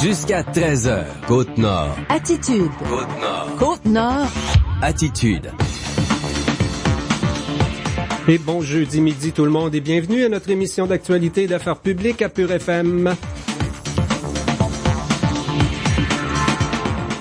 Jusqu'à 13h, Côte-Nord. Attitude. Côte-Nord. Côte-Nord. Attitude. Et bon jeudi midi tout le monde et bienvenue à notre émission d'actualité et d'affaires publiques à Pure FM.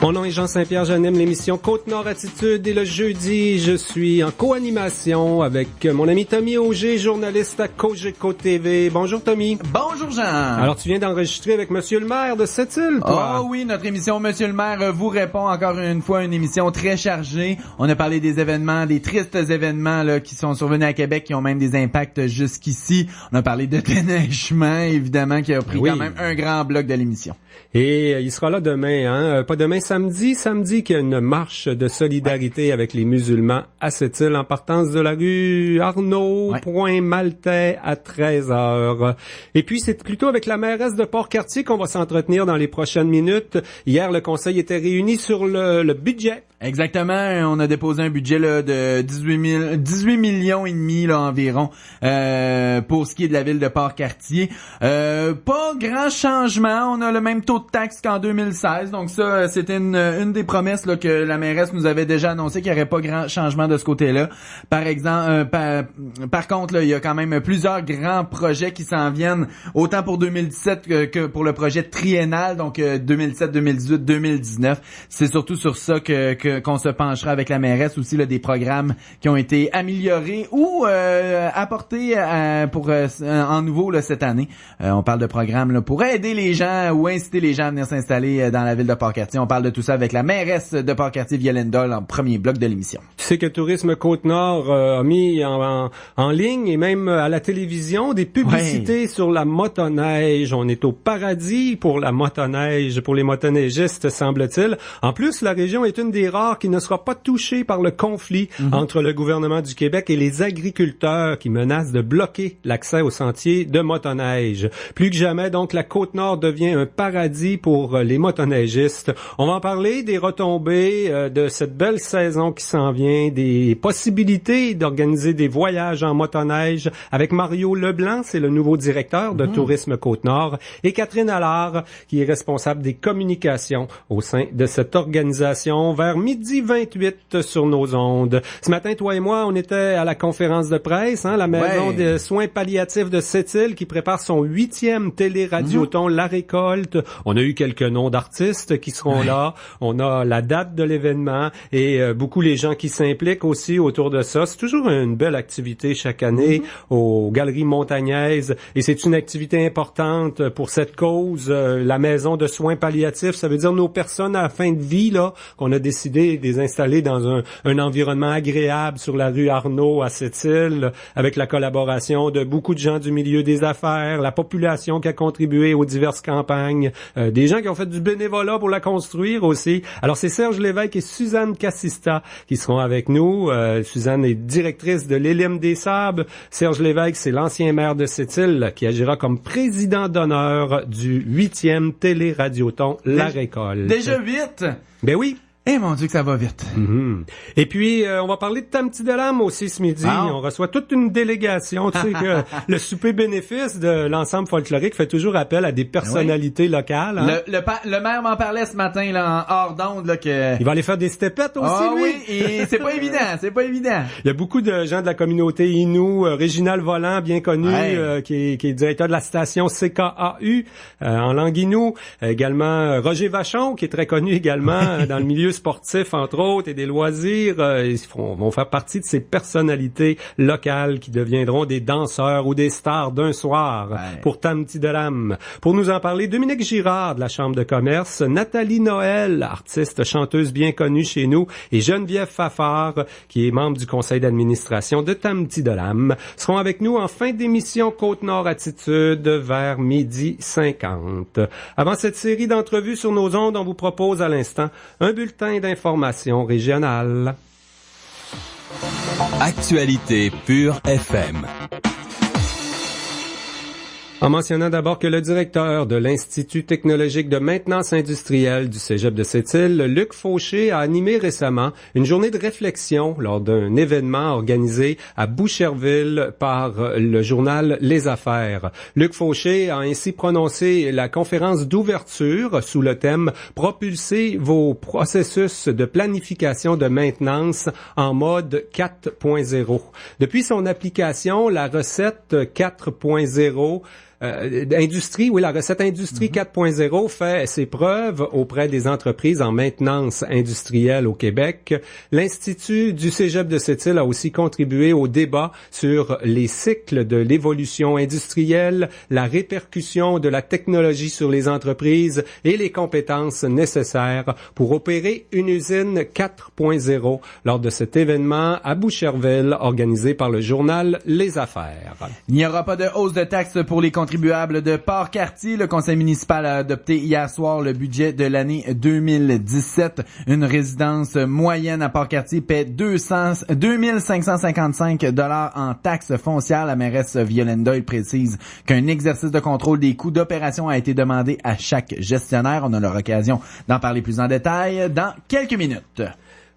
Mon nom est Jean Saint-Pierre, j'anime l'émission Côte-Nord Attitude et le jeudi, je suis en co-animation avec mon ami Tommy Auger, journaliste à Cogeco TV. Bonjour Tommy. Bonjour Jean. Alors tu viens d'enregistrer avec Monsieur le maire de Sept-Îles, toi? Oh oui, notre émission Monsieur le maire vous répond encore une fois, une émission très chargée. On a parlé des événements, des tristes événements là qui sont survenus à Québec, qui ont même des impacts jusqu'ici. On a parlé de déneigement, évidemment, qui a pris quand même un grand bloc de l'émission. Et il sera là demain, hein? Pas demain, samedi qu'il y a une marche de solidarité avec les musulmans à Sept-Îles en partance de la rue Arnaud, point Maltais à 13h. Et puis, c'est plutôt avec la mairesse de Port-Cartier qu'on va s'entretenir dans les prochaines minutes. Hier, le conseil était réuni sur le budget. Exactement, on a déposé un budget là de 18 millions et demi là environ pour ce qui est de la ville de Port-Cartier. Pas grand changement, on a le même taux de taxe qu'en 2016. Donc ça c'était une des promesses là que la mairesse nous avait déjà annoncé qu'il n'y aurait pas grand changement de ce côté-là. Par exemple par contre là, il y a quand même plusieurs grands projets qui s'en viennent autant pour 2017 que pour le projet triennal donc 2017, 2018, 2019. C'est surtout sur ça qu'on se penchera avec la mairesse aussi là, des programmes qui ont été améliorés ou apportés en nouveau là, cette année. On parle de programmes là, pour aider les gens ou inciter les gens à venir s'installer dans la ville de Port-Cartier. On parle de tout ça avec la mairesse de Port-Cartier, Violaine Doyle, en premier bloc de l'émission. Tu sais que Tourisme Côte-Nord a mis en ligne et même à la télévision des publicités sur la motoneige. On est au paradis pour la motoneige, pour les motoneigistes, semble-t-il. En plus, la région est une des rares qui ne sera pas touchée par le conflit entre le gouvernement du Québec et les agriculteurs qui menacent de bloquer l'accès aux sentiers de motoneige. Plus que jamais, donc, la Côte-Nord devient un paradis pour les motoneigistes. On va en parler des retombées de cette belle saison qui s'en vient, des possibilités d'organiser des voyages en motoneige avec Mario Leblanc, c'est le nouveau directeur de Tourisme Côte-Nord, et Catherine Allard, qui est responsable des communications au sein de cette organisation, vers midi 28 sur nos ondes. Ce matin, toi et moi, on était à la conférence de presse, hein, la maison de soins palliatifs de Sept-Îles qui prépare son 8e télé-radioton La Récolte. On a eu quelques noms d'artistes qui seront là. On a la date de l'événement et beaucoup les gens qui s'impliquent aussi autour de ça. C'est toujours une belle activité chaque année aux Galeries Montagnaises et c'est une activité importante pour cette cause. La maison de soins palliatifs, ça veut dire nos personnes à la fin de vie là qu'on a décidé de les installer dans un environnement agréable sur la rue Arnaud à Sept-Îles, avec la collaboration de beaucoup de gens du milieu des affaires, la population qui a contribué aux diverses campagnes, des gens qui ont fait du bénévolat pour la construire aussi. Alors c'est Serge Lévesque et Suzanne Cassista qui seront avec nous. Suzanne est directrice de l'Élime des Sables. Serge Lévesque, c'est l'ancien maire de Sept-Îles qui agira comme président d'honneur du 8e télé-radioton La Récolte. Déjà 8? Ben oui. Eh mon Dieu que ça va vite. Et puis, on va parler de Tam-Ti-de-Lam aussi ce midi. On reçoit toute une délégation. Tu sais que le souper bénéfice de l'ensemble folklorique fait toujours appel à des personnalités locales. Hein? Le maire m'en parlait ce matin là, en hors d'onde là que... Il va aller faire des stepettes aussi, lui. Oui, et c'est pas évident, Il y a beaucoup de gens de la communauté Innu. Réginald Volant, bien connu, qui est directeur de la station CKAU en langue Innu. Également Roger Vachon, qui est très connu également dans le milieu sportifs, entre autres, et des loisirs, ils vont faire partie de ces personnalités locales qui deviendront des danseurs ou des stars d'un soir pour Tam-Ti-de-Lam. Pour nous en parler, Dominique Girard de la Chambre de commerce, Nathalie Noël, artiste, chanteuse bien connue chez nous, et Geneviève Fafard, qui est membre du conseil d'administration de Tam-Ti-de-Lam, seront avec nous en fin d'émission Côte-Nord Attitude vers 12h50. Avant cette série d'entrevues sur nos ondes, on vous propose à l'instant un bulletin d'information régionale. Actualité Pure FM. En mentionnant d'abord que le directeur de l'Institut technologique de maintenance industrielle du Cégep de Sept-Îles, Luc Fauché, a animé récemment une journée de réflexion lors d'un événement organisé à Boucherville par le journal Les Affaires. Luc Fauché a ainsi prononcé la conférence d'ouverture sous le thème « Propulser vos processus de planification de maintenance en mode 4.0 ». Depuis son application, la recette 4.0 la recette Industrie 4.0 fait ses preuves auprès des entreprises en maintenance industrielle au Québec. L'Institut du Cégep de Sept-Îles a aussi contribué au débat sur les cycles de l'évolution industrielle, la répercussion de la technologie sur les entreprises et les compétences nécessaires pour opérer une usine 4.0 lors de cet événement à Boucherville organisé par le journal Les Affaires. Il n'y aura pas de hausse de taxes pour les contribuables de Port-Cartier. Le conseil municipal a adopté hier soir le budget de l'année 2017. Une résidence moyenne à Port-Cartier paie 2555 $ en taxes foncières. La mairesse Violaine Doyle précise qu'un exercice de contrôle des coûts d'opération a été demandé à chaque gestionnaire. On a l'occasion d'en parler plus en détail dans quelques minutes.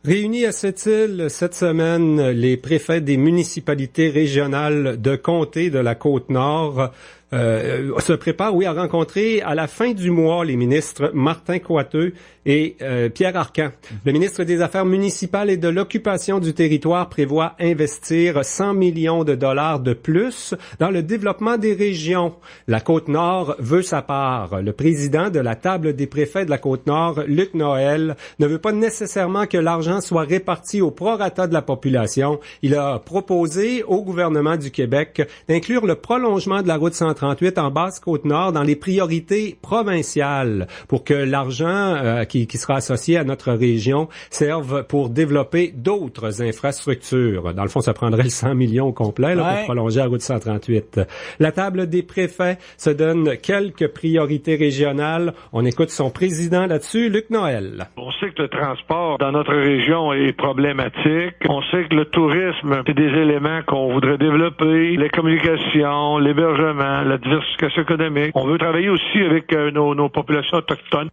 Réunis à Sept-Îles cette semaine, les préfets des municipalités régionales de comté de la Côte-Nord se préparent, à rencontrer à la fin du mois les ministres Martin Coiteux et Pierre Arcan. Le ministre des Affaires municipales et de l'occupation du territoire prévoit investir 100 millions de dollars de plus dans le développement des régions. La Côte-Nord veut sa part. Le président de la table des préfets de la Côte-Nord, Luc Noël, ne veut pas nécessairement que l'argent soit réparti au prorata de la population. Il a proposé au gouvernement du Québec d'inclure le prolongement de la route 138 en Basse-Côte-Nord dans les priorités provinciales pour que l'argent qui sera associé à notre région serve pour développer d'autres infrastructures. Dans le fond, ça prendrait le 100 millions au complet pour prolonger la route 138. La table des préfets se donne quelques priorités régionales. On écoute son président là-dessus, Luc Noël. On sait que le transport dans notre région est problématique. On sait que le tourisme, c'est des éléments qu'on voudrait développer. Les communications, l'hébergement, la diversification économique. On veut travailler aussi avec nos populations autochtones.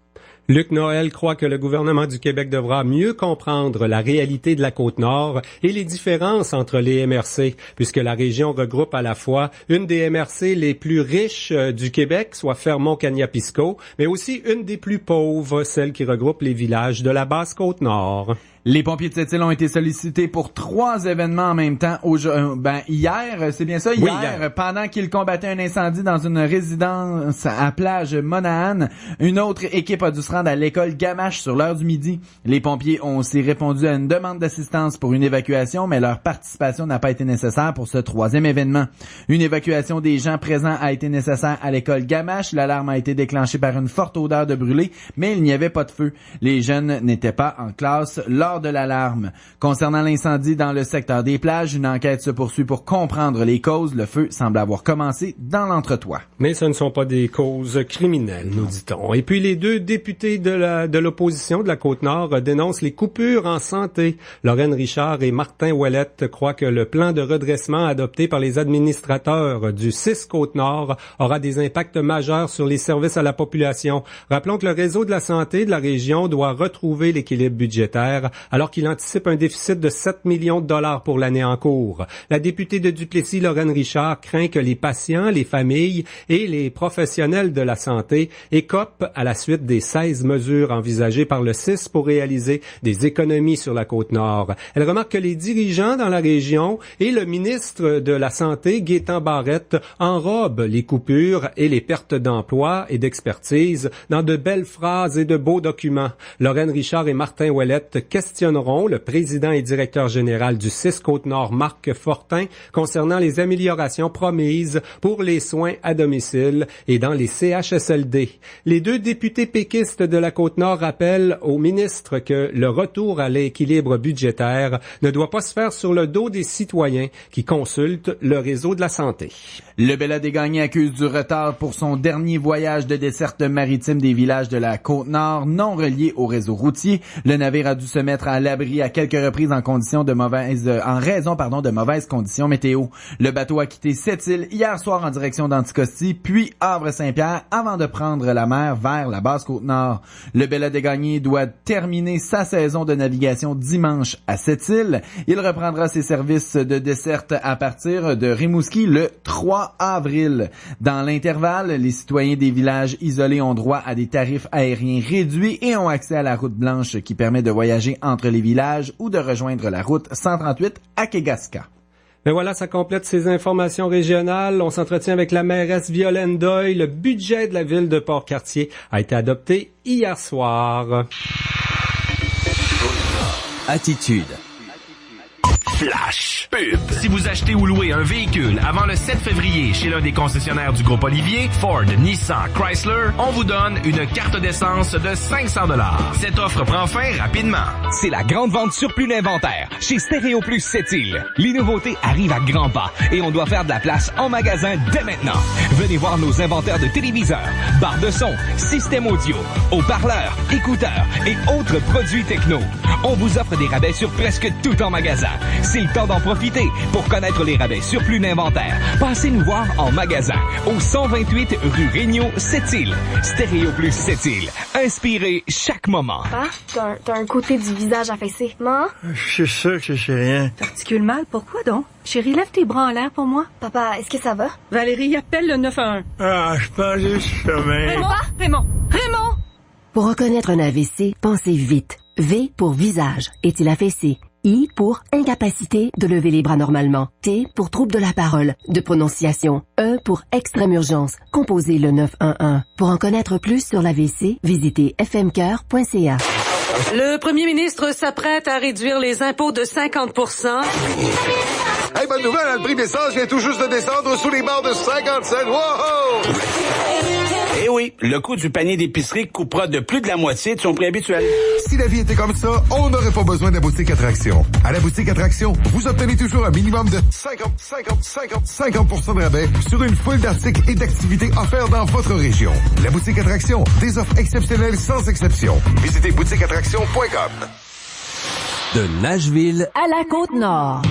Luc Noël croit que le gouvernement du Québec devra mieux comprendre la réalité de la Côte-Nord et les différences entre les MRC, puisque la région regroupe à la fois une des MRC les plus riches du Québec, soit Fermont-Cagnapisco, mais aussi une des plus pauvres, celle qui regroupe les villages de la Basse-Côte-Nord. Les pompiers de Sept-Îles ont été sollicités pour 3 événements en même temps. Hier, c'est bien ça? Hier, pendant qu'ils combattaient un incendie dans une résidence à plage Monahan, une autre équipe a dû se rendre à l'école Gamache sur l'heure du midi. Les pompiers ont aussi répondu à une demande d'assistance pour une évacuation, mais leur participation n'a pas été nécessaire pour ce 3e événement. Une évacuation des gens présents a été nécessaire à l'école Gamache. L'alarme a été déclenchée par une forte odeur de brûlé, mais il n'y avait pas de feu. Les jeunes n'étaient pas en classe lors de l'alarme. Concernant l'incendie dans le secteur des plages, une enquête se poursuit pour comprendre les causes. Le feu semble avoir commencé dans l'entretoit. Mais ce ne sont pas des causes criminelles, nous dit-on. Et puis les 2 députés de l'opposition de la Côte-Nord dénoncent les coupures en santé. Lorraine Richard et Martin Ouellette croient que le plan de redressement adopté par les administrateurs du 6 Côte-Nord aura des impacts majeurs sur les services à la population. Rappelons que le réseau de la santé de la région doit retrouver l'équilibre budgétaire alors qu'il anticipe un déficit de 7 millions de dollars pour l'année en cours. La députée de Duplessis, Lorraine Richard, craint que les patients, les familles et les professionnels de la santé écopent à la suite des 16 mesures envisagées par le CIS pour réaliser des économies sur la Côte-Nord. Elle remarque que les dirigeants dans la région et le ministre de la Santé, Gaétan Barrette, enrobent les coupures et les pertes d'emploi et d'expertise dans de belles phrases et de beaux documents. Lorraine Richard et Martin Ouellette questionneront le président et directeur général du 6 Côte-Nord, Marc Fortin, concernant les améliorations promises pour les soins à domicile et dans les CHSLD. Les 2 députés péquistes de la Côte-Nord rappellent au ministre que le retour à l'équilibre budgétaire ne doit pas se faire sur le dos des citoyens qui consultent le réseau de la santé. Le Bella des Gagnés accuse du retard pour son dernier voyage de desserte maritime des villages de la Côte-Nord non reliés au réseau routier. Le navire a dû se mettre mettre à l'abri à quelques reprises en raison de mauvaises conditions météo. Le bateau a quitté Sept-Îles hier soir en direction d'Anticosti, puis Havre-Saint-Pierre avant de prendre la mer vers la Basse-Côte-Nord. Le Bella des Gagnés doit terminer sa saison de navigation dimanche à Sept-Îles. Il reprendra ses services de desserte à partir de Rimouski le 3 avril. Dans l'intervalle, les citoyens des villages isolés ont droit à des tarifs aériens réduits et ont accès à la route blanche qui permet de voyager entre les villages ou de rejoindre la route 138 à Kegaska. Mais voilà, ça complète ces informations régionales. On s'entretient avec la mairesse Violaine Doyle. Le budget de la ville de Port-Cartier a été adopté hier soir. Attitude. Flash pub. Si vous achetez ou louez un véhicule avant le 7 février chez l'un des concessionnaires du groupe Olivier, Ford, Nissan, Chrysler, on vous donne une carte d'essence de 500 $. Cette offre prend fin rapidement. C'est la grande vente surplus d'inventaire chez Stéréo Plus Sept-Îles. Les nouveautés arrivent à grands pas et on doit faire de la place en magasin dès maintenant. Venez voir nos inventaires de téléviseurs, barres de son, systèmes audio, haut-parleurs, écouteurs et autres produits techno. On vous offre des rabais sur presque tout en magasin. C'est le temps d'en profiter pour connaître les rabais surplus d'inventaire. Passez nous voir en magasin au 128 rue Regnault, Sept-Îles. Stéréo Plus Sept-Îles. Inspirez chaque moment. Papa, t'as un côté du visage affaissé. Maman? Je suis sûr que c'est rien. T'articules mal, pourquoi donc? Chérie, lève tes bras en l'air pour moi. Papa, est-ce que ça va? Valérie, appelle le 911. Ah, je pense que je sommeil. Raymond! Pour reconnaître un AVC, pensez vite. V pour visage. Est-il affaissé? I pour incapacité de lever les bras normalement. T pour trouble de la parole, de prononciation. E pour extrême urgence. Composez le 911. Pour en connaître plus sur l'AVC, visitez fmcœur.ca. Le premier ministre s'apprête à réduire les impôts de 50%. Hey, bonne nouvelle, le prix de l'essence vient tout juste de descendre sous les barres de 50 cents. Wow! Eh oui, le coût du panier d'épicerie coupera de plus de la moitié de son prix habituel. Si la vie était comme ça, on n'aurait pas besoin de la boutique Attraction. À la boutique Attraction, vous obtenez toujours un minimum de 50% de rabais sur une foule d'articles et d'activités offerts dans votre région. La boutique Attraction, des offres exceptionnelles sans exception. Visitez boutiqueattraction.com. De Nashville à la Côte-Nord.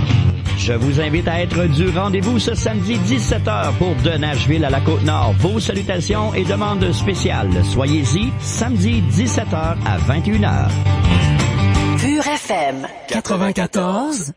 Je vous invite à être du rendez-vous ce samedi 17h pour De Nashville à la Côte-Nord. Vos salutations et demandes spéciales. Soyez-y samedi 17h à 21h. Pure FM 94.1.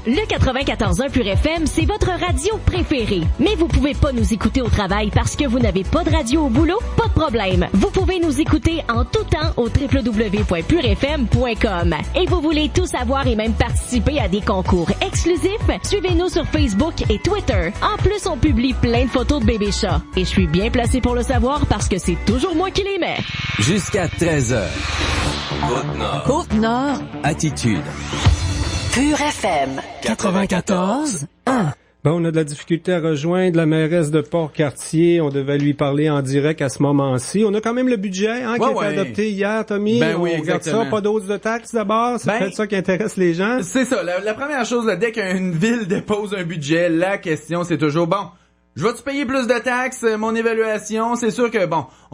Le 94.1 Pure FM, c'est votre radio préférée. Mais vous pouvez pas nous écouter au travail parce que vous n'avez pas de radio au boulot? Pas de problème. Vous pouvez nous écouter en tout temps au www.purefm.com. Et vous voulez tout savoir et même participer à des concours exclusifs? Suivez-nous sur Facebook et Twitter. En plus, on publie plein de photos de bébés chats. Et je suis bien placée pour le savoir parce que c'est toujours moi qui les mets. Jusqu'à 13h. Côte-Nord. Côte-Nord. Attitude. Pure FM 94.1. Bon, on a de la difficulté à rejoindre la mairesse de Port-Cartier. On devait lui parler en direct à ce moment-ci. On a quand même le budget qui a été adopté hier, Tommy. Ben oui, on regarde ça, pas d'hausse de taxes d'abord. C'est peut-être ça qui intéresse les gens. C'est ça. La première chose, là, dès qu'une ville dépose un budget, la question, c'est toujours, bon, je vais-tu payer plus de taxes? Mon évaluation, c'est sûr que,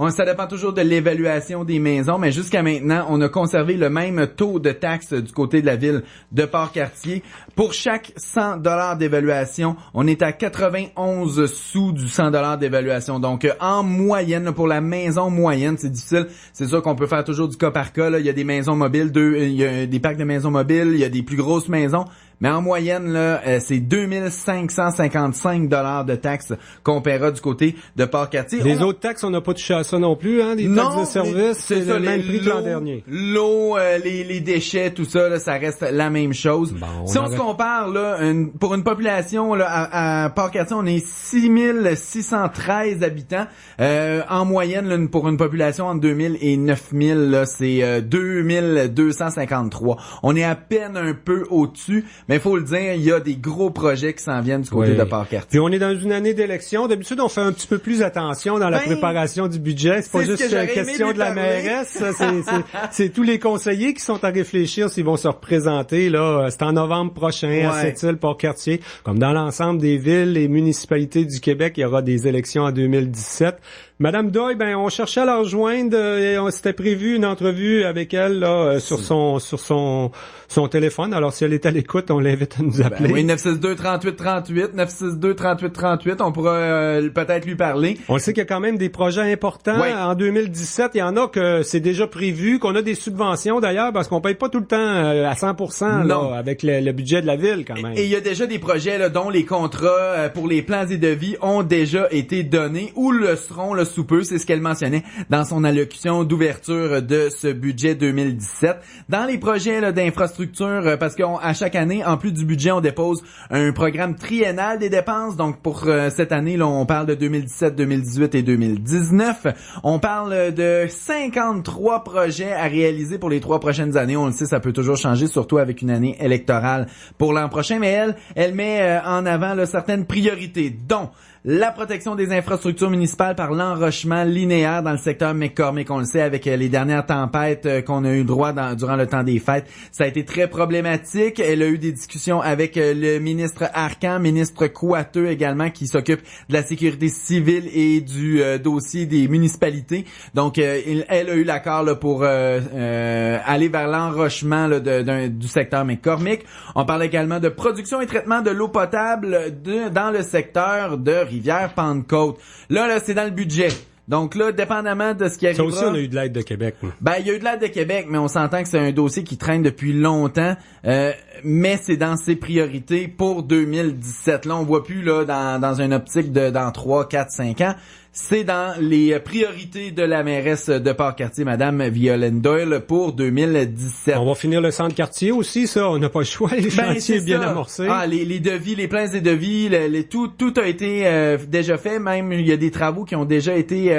ça dépend toujours de l'évaluation des maisons, mais jusqu'à maintenant, on a conservé le même taux de taxes du côté de la ville de Port-Cartier. Pour chaque 100 $ d'évaluation, on est à 91 sous du 100 $ d'évaluation. Donc, en moyenne, pour la maison moyenne, c'est difficile. C'est sûr qu'on peut faire toujours du cas par cas, là. Il y a des maisons mobiles, il y a des parcs de maisons mobiles, il y a des plus grosses maisons. Mais en moyenne, là, c'est 2555 $ de taxes qu'on paiera du côté de Port-Cartier. Les autres taxes, on n'a pas touché à ça non plus, hein? Des taxes de service, c'est le même prix que l'an dernier. L'eau, les déchets, tout ça, là, ça reste la même chose. Si on se compare, là, pour une population, là, à Port-Cartier, on est 6613 habitants. En moyenne, là, pour une population entre 2000 et 9000, là, c'est 2253. On est à peine un peu au-dessus. Mais il faut le dire, il y a des gros projets qui s'en viennent du côté de Port-Cartier. Puis on est dans une année d'élection. D'habitude, on fait un petit peu plus attention dans la préparation du budget. C'est pas juste une question de la mairesse. C'est tous les conseillers qui sont à réfléchir s'ils vont se représenter. Là, c'est en novembre prochain à Sept-Îles, Port-Cartier. Comme dans l'ensemble des villes et municipalités du Québec, il y aura des élections en 2017. Madame Doyle, on cherchait à la rejoindre et on s'était prévu une entrevue avec elle là, sur son téléphone. Alors si elle est à l'écoute, on l'invite à nous appeler. Oui, 962-3838, 962-3838, on pourra peut-être lui parler. On sait qu'il y a quand même des projets importants. Ouais. En 2017, il y en a que c'est déjà prévu, qu'on a des subventions d'ailleurs, parce qu'on paye pas tout le temps à 100% là, avec le budget de la ville quand même. Et il y a déjà des projets là, dont les contrats pour les plans et devis ont déjà été donnés ou le seront là, sous peu, c'est ce qu'elle mentionnait dans son allocution d'ouverture de ce budget 2017. Dans les projets là, d'infrastructure, parce qu'à chaque année, en plus du budget, on dépose un programme triennal des dépenses. Donc pour cette année, là, on parle de 2017, 2018 et 2019. On parle de 53 projets à réaliser pour les 3 prochaines années. On le sait, ça peut toujours changer, surtout avec une année électorale pour l'an prochain. Mais elle met en avant là, certaines priorités, dont la protection des infrastructures municipales par l'enrochement linéaire dans le secteur McCormick. On le sait, avec les dernières tempêtes qu'on a eu droit durant le temps des fêtes, ça a été très problématique. Elle a eu des discussions avec le ministre Arcan, ministre Coiteux également, qui s'occupe de la sécurité civile et du dossier des municipalités. Donc, elle a eu l'accord là, pour aller vers l'enrochement là, du secteur McCormick. On parle également de production et traitement de l'eau potable dans le secteur de Rivière-Pentecôte. Là, c'est dans le budget. Donc là, dépendamment de ce qui arrivera... Ça aussi, on a eu de l'aide de Québec. Il y a eu de l'aide de Québec, mais on s'entend que c'est un dossier qui traîne depuis longtemps. Mais c'est dans ses priorités pour 2017. Là, on voit plus là dans une optique dans 3, 4, 5 ans. C'est dans les priorités de la mairesse de Port-Cartier, Madame Violaine Doyle, pour 2017. On va finir le centre quartier aussi, ça. On n'a pas le choix, les chantiers bien amorcés. Les devis, les plans et devis, tout a été déjà fait. Même, il y a des travaux qui ont déjà été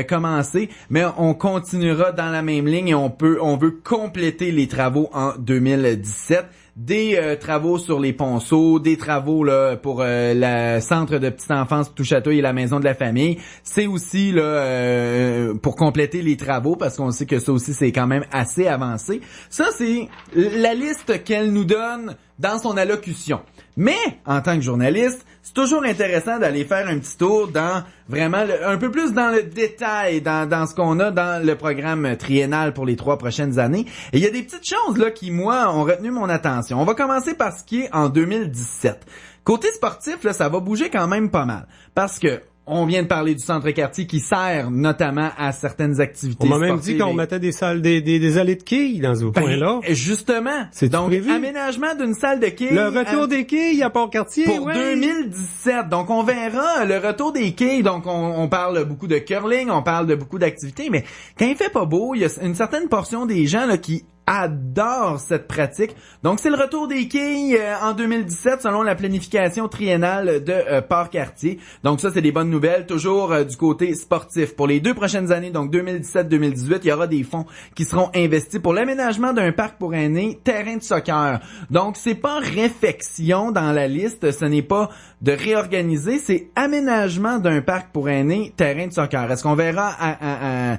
commencés. Mais on continuera dans la même ligne et on veut compléter les travaux en 2017. Des travaux sur les ponceaux, des travaux là pour le centre de petite enfance Touchatouille et la maison de la famille. C'est aussi là pour compléter les travaux, parce qu'on sait que ça aussi c'est quand même assez avancé. Ça c'est la liste qu'elle nous donne dans son allocution. Mais en tant que journaliste, c'est toujours intéressant d'aller faire un petit tour dans vraiment un peu plus dans le détail dans ce qu'on a dans le programme triennal pour les 3 prochaines années. Et il y a des petites choses là qui, moi, ont retenu mon attention. On va commencer par ce qui est en 2017. Côté sportif, là, ça va bouger quand même pas mal. Parce que on vient de parler du centre quartier qui sert notamment à certaines activités sportives. On m'a même dit qu'on mettait des salles, des allées de quilles dans ce coin-là. Justement. C'est donc, prévu? Aménagement d'une salle de quilles. Le retour des quilles à Port-Cartier. Pour 2017. Donc, on verra le retour des quilles. Donc, on parle beaucoup de curling, on parle de beaucoup d'activités. Mais quand il fait pas beau, il y a une certaine portion des gens là qui adore cette pratique. Donc, c'est le retour des quilles en 2017 selon la planification triennale de Port-Cartier. Donc, ça, c'est des bonnes nouvelles. Toujours du côté sportif. Pour les 2 prochaines années, donc 2017-2018, il y aura des fonds qui seront investis pour l'aménagement d'un parc pour aînés, terrain de soccer. Donc, c'est pas réfection dans la liste. Ce n'est pas de réorganiser. C'est aménagement d'un parc pour aînés, terrain de soccer. Est-ce qu'on verra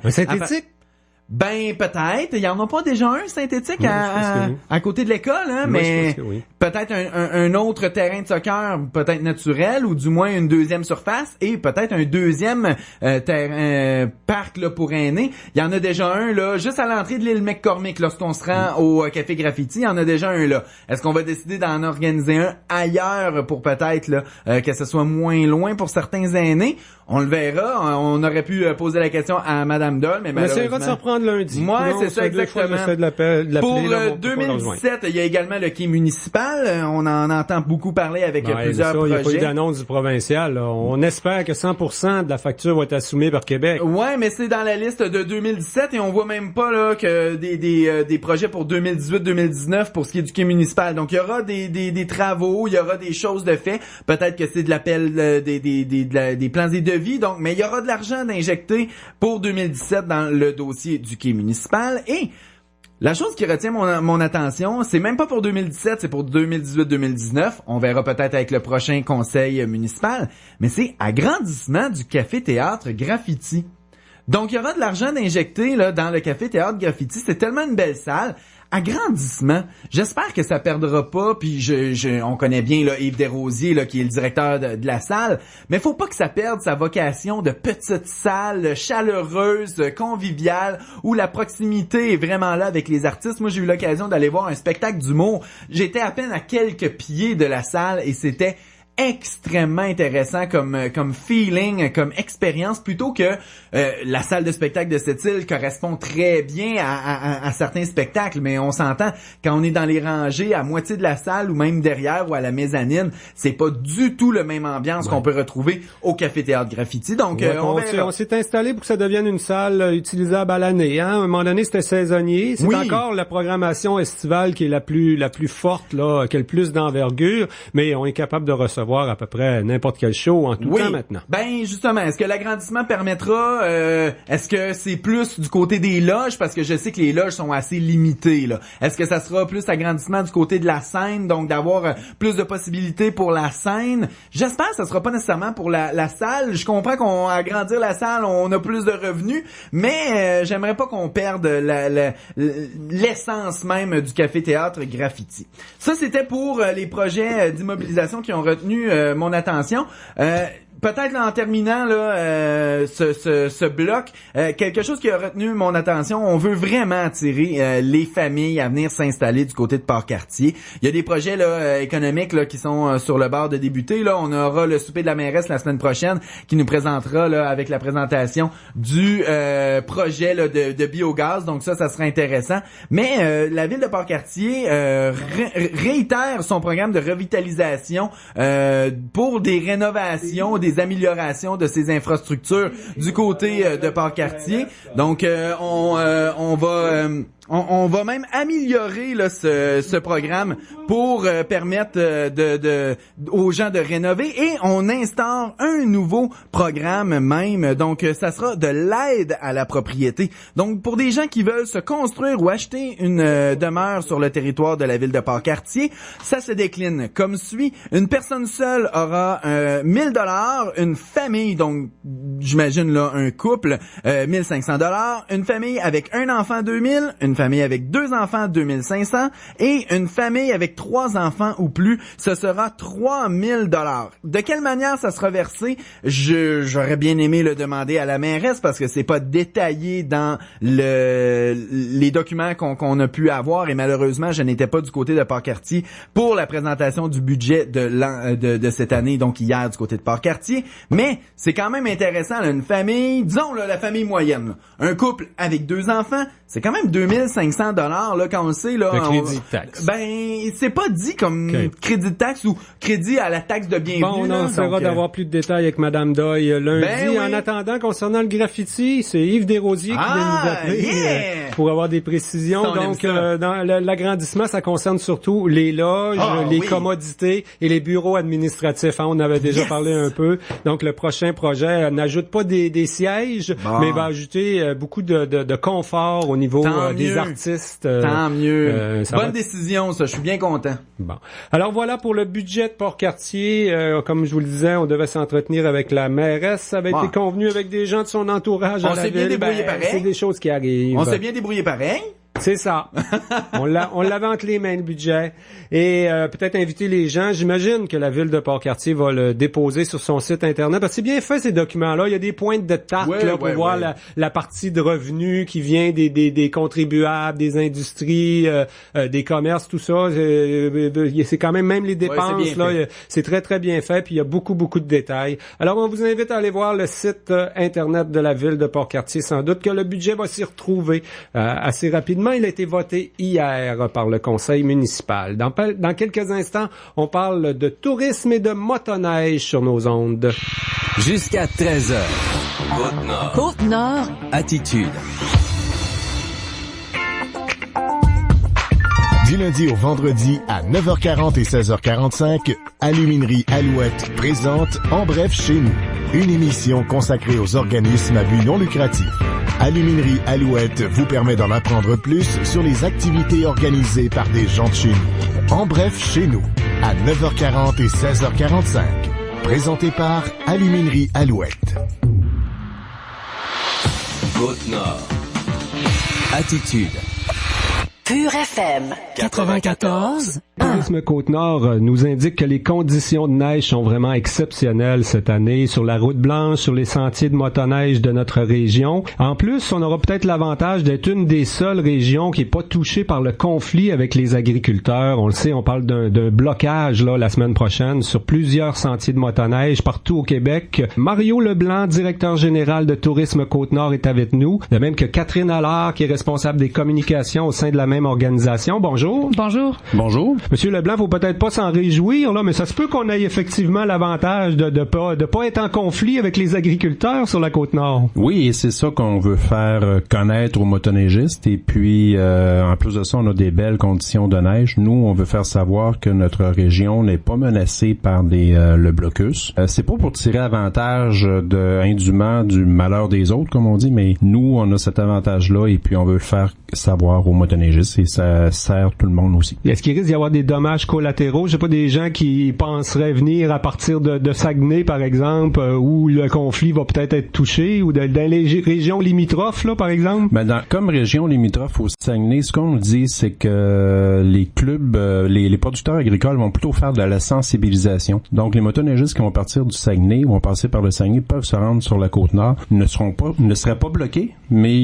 un synthétique? Ben peut-être, il y en a pas déjà un synthétique à côté de l'école, hein, mais peut-être un autre terrain de soccer, peut-être naturel, ou du moins une deuxième surface, et peut-être un deuxième terrain parc là pour aînés. Il y en a déjà un là, juste à l'entrée de l'île McCormick, lorsqu'on se rend au Café Graffiti, il y en a déjà un là. Est-ce qu'on va décider d'en organiser un ailleurs pour peut-être là que ce soit moins loin pour certains aînés? On le verra. On aurait pu poser la question à Madame Doll, mais malheureusement... On essaiera de se reprendre lundi. Moi, c'est ça exactement. Pour 2017, il y a également le quai municipal. On en entend beaucoup parler avec plusieurs projets. Il n'y a pas eu d'annonce du provincial. Là. On espère que 100% de la facture va être assumée par Québec. Ouais, mais c'est dans la liste de 2017 et on voit même pas là que des projets pour 2018-2019 pour ce qui est du quai municipal. Donc, il y aura des travaux, il y aura des choses de fait. Peut-être que c'est de l'appel des plans et devis. Donc, mais il y aura de l'argent d'injecter pour 2017 dans le dossier du quai municipal. Et la chose qui retient mon attention, c'est même pas pour 2017, c'est pour 2018-2019. On verra peut-être avec le prochain conseil municipal. Mais c'est agrandissement du café-théâtre Graffiti. Donc, il y aura de l'argent d'injecter là dans le Café Théâtre Graffiti. C'est tellement une belle salle. Agrandissement. J'espère que ça perdra pas, puis on connaît bien là, Yves Desrosiers là, qui est le directeur de la salle, mais faut pas que ça perde sa vocation de petite salle chaleureuse, conviviale, où la proximité est vraiment là avec les artistes. Moi, j'ai eu l'occasion d'aller voir un spectacle d'humour. J'étais à peine à quelques pieds de la salle et c'était extrêmement intéressant comme feeling, comme expérience, plutôt que la salle de spectacle de cette île correspond très bien à certains spectacles, mais on s'entend, quand on est dans les rangées à moitié de la salle ou même derrière ou à la mezzanine, c'est pas du tout le même ambiance qu'on peut retrouver au Café Théâtre Graffiti. Donc on s'est installé pour que ça devienne une salle utilisable à l'année, hein. À un moment donné, c'était saisonnier, c'est encore la programmation estivale qui est la plus forte là, qui a le plus d'envergure, mais on est capable de recevoir à peu près n'importe quel show en tout temps maintenant. Ben justement, est-ce que l'agrandissement permettra, est-ce que c'est plus du côté des loges, parce que je sais que les loges sont assez limitées là. Est-ce que ça sera plus agrandissement du côté de la scène, donc d'avoir plus de possibilités pour la scène? J'espère que ça sera pas nécessairement pour la salle. Je comprends qu'on agrandir la salle, on a plus de revenus, mais j'aimerais pas qu'on perde l'essence même du Café Théâtre Graffiti. Ça, c'était pour les projets d'immobilisation qui ont retenu mon attention. Peut-être là, en terminant là ce bloc, quelque chose qui a retenu mon attention, on veut vraiment attirer les familles à venir s'installer du côté de Port-Cartier. Il y a des projets là économiques là qui sont sur le bord de débuter. Là, on aura le souper de la mairesse la semaine prochaine qui nous présentera là avec la présentation du projet là, de biogaz. Donc ça sera intéressant. Mais la ville de Port-Cartier réitère son programme de revitalisation pour des rénovations, des améliorations de ces infrastructures du côté de Port-Cartier. Donc on va même améliorer là, ce programme pour permettre aux gens de rénover, et on instaure un nouveau programme même. Donc ça sera de l'aide à la propriété. Donc pour des gens qui veulent se construire ou acheter une demeure sur le territoire de la ville de Port-Cartier, ça se décline comme suit. Une personne seule aura 1 000 $, une famille, donc j'imagine là un couple, 1 500 $, une famille avec un enfant 2 000, une famille avec 2 enfants 2 500 et une famille avec 3 enfants ou plus, ce sera 3 000 $. De quelle manière ça sera versé? J'aurais bien aimé le demander à la mairesse parce que c'est pas détaillé dans les documents qu'on a pu avoir, et malheureusement je n'étais pas du côté de Port-Cartier pour la présentation du budget de cette année, donc hier du côté de Port-Cartier. Mais c'est quand même intéressant là, une famille, disons là, la famille moyenne, là, un couple avec 2 enfants, c'est quand même 2 500 $ là, quand on le sait là. Le crédit de taxe. Ben c'est pas dit comme crédit de taxe ou crédit à la taxe de bienvenue. Bon, on essaiera d'avoir plus de détails avec Madame Doyle lundi. Ben oui. En attendant, concernant le graffiti, c'est Yves Desrosiers qui vient nous appeler pour avoir des précisions. Donc dans l'agrandissement, ça concerne surtout les loges, les commodités et les bureaux administratifs. Hein, on avait déjà parlé un peu. Donc le prochain projet n'ajoute pas des sièges, mais va ajouter beaucoup de confort au niveau des artistes. Tant mieux. Bonne décision, ça. Je suis bien content. Bon. Alors voilà pour le budget de Port-Cartier. Comme je vous le disais, on devait s'entretenir avec la mairesse. Ça avait été convenu avec des gens de son entourage à la ville. On s'est bien débrouillé pareil. C'est des choses qui arrivent. On s'est bien débrouillé pareil. C'est ça. On l'avait entre les mains, le budget. Et peut-être inviter les gens. J'imagine que la ville de Port-Cartier va le déposer sur son site Internet. Parce que c'est bien fait, ces documents-là. Il y a des pointes de tarte pour voir la partie de revenus qui vient des contribuables, des industries, des commerces, tout ça. C'est quand même les dépenses. Là, c'est très, très bien fait. Puis il y a beaucoup, beaucoup de détails. Alors, on vous invite à aller voir le site Internet de la ville de Port-Cartier. Sans doute que le budget va s'y retrouver assez rapidement. Il a été voté hier par le conseil municipal. Dans quelques instants, on parle de tourisme et de motoneige sur nos ondes. Jusqu'à 13h. Côte-Nord. Côte-Nord. Attitude. Du lundi au vendredi à 9h40 et 16h45, Aluminerie Alouette présente En bref chez nous, une émission consacrée aux organismes à but non lucratif. Aluminerie Alouette vous permet d'en apprendre plus sur les activités organisées par des gens de chez nous. En bref chez nous, à 9h40 et 16h45. Présenté par Aluminerie Alouette. Côte-Nord. Attitude. Pur FM 94. Tourisme Côte-Nord nous indique que les conditions de neige sont vraiment exceptionnelles cette année sur la route blanche, sur les sentiers de motoneige de notre région. En plus, on aura peut-être l'avantage d'être une des seules régions qui est pas touchée par le conflit avec les agriculteurs. On le sait, on parle d'un blocage là la semaine prochaine sur plusieurs sentiers de motoneige partout au Québec. Mario Leblanc, directeur général de Tourisme Côte-Nord, est avec nous, de même que Catherine Allard, qui est responsable des communications au sein de la même organisation. Bonjour. Bonjour. Bonjour. Monsieur Leblanc, faut peut-être pas s'en réjouir, là, mais ça se peut qu'on ait effectivement l'avantage de pas être en conflit avec les agriculteurs sur la Côte-Nord. Oui, et c'est ça qu'on veut faire connaître aux motoneigistes. Et puis, en plus de ça, on a des belles conditions de neige. Nous, on veut faire savoir que notre région n'est pas menacée par le blocus. C'est pas pour tirer avantage indûment du malheur des autres, comme on dit, mais nous, on a cet avantage-là et puis on veut le faire savoir aux motoneigistes et ça sert tout le monde aussi. Est-ce qu'il risque d'y avoir des dommages collatéraux? Je sais pas, des gens qui penseraient venir à partir de Saguenay, par exemple, où le conflit va peut-être être touché, ou dans les régions limitrophes, là, par exemple? Ben comme région limitrophe au Saguenay, ce qu'on nous dit, c'est que les clubs, les producteurs agricoles vont plutôt faire de la sensibilisation. Donc, les motoneigistes qui vont partir du Saguenay, vont passer par le Saguenay, peuvent se rendre sur la Côte-Nord, ne seraient pas bloqués, mais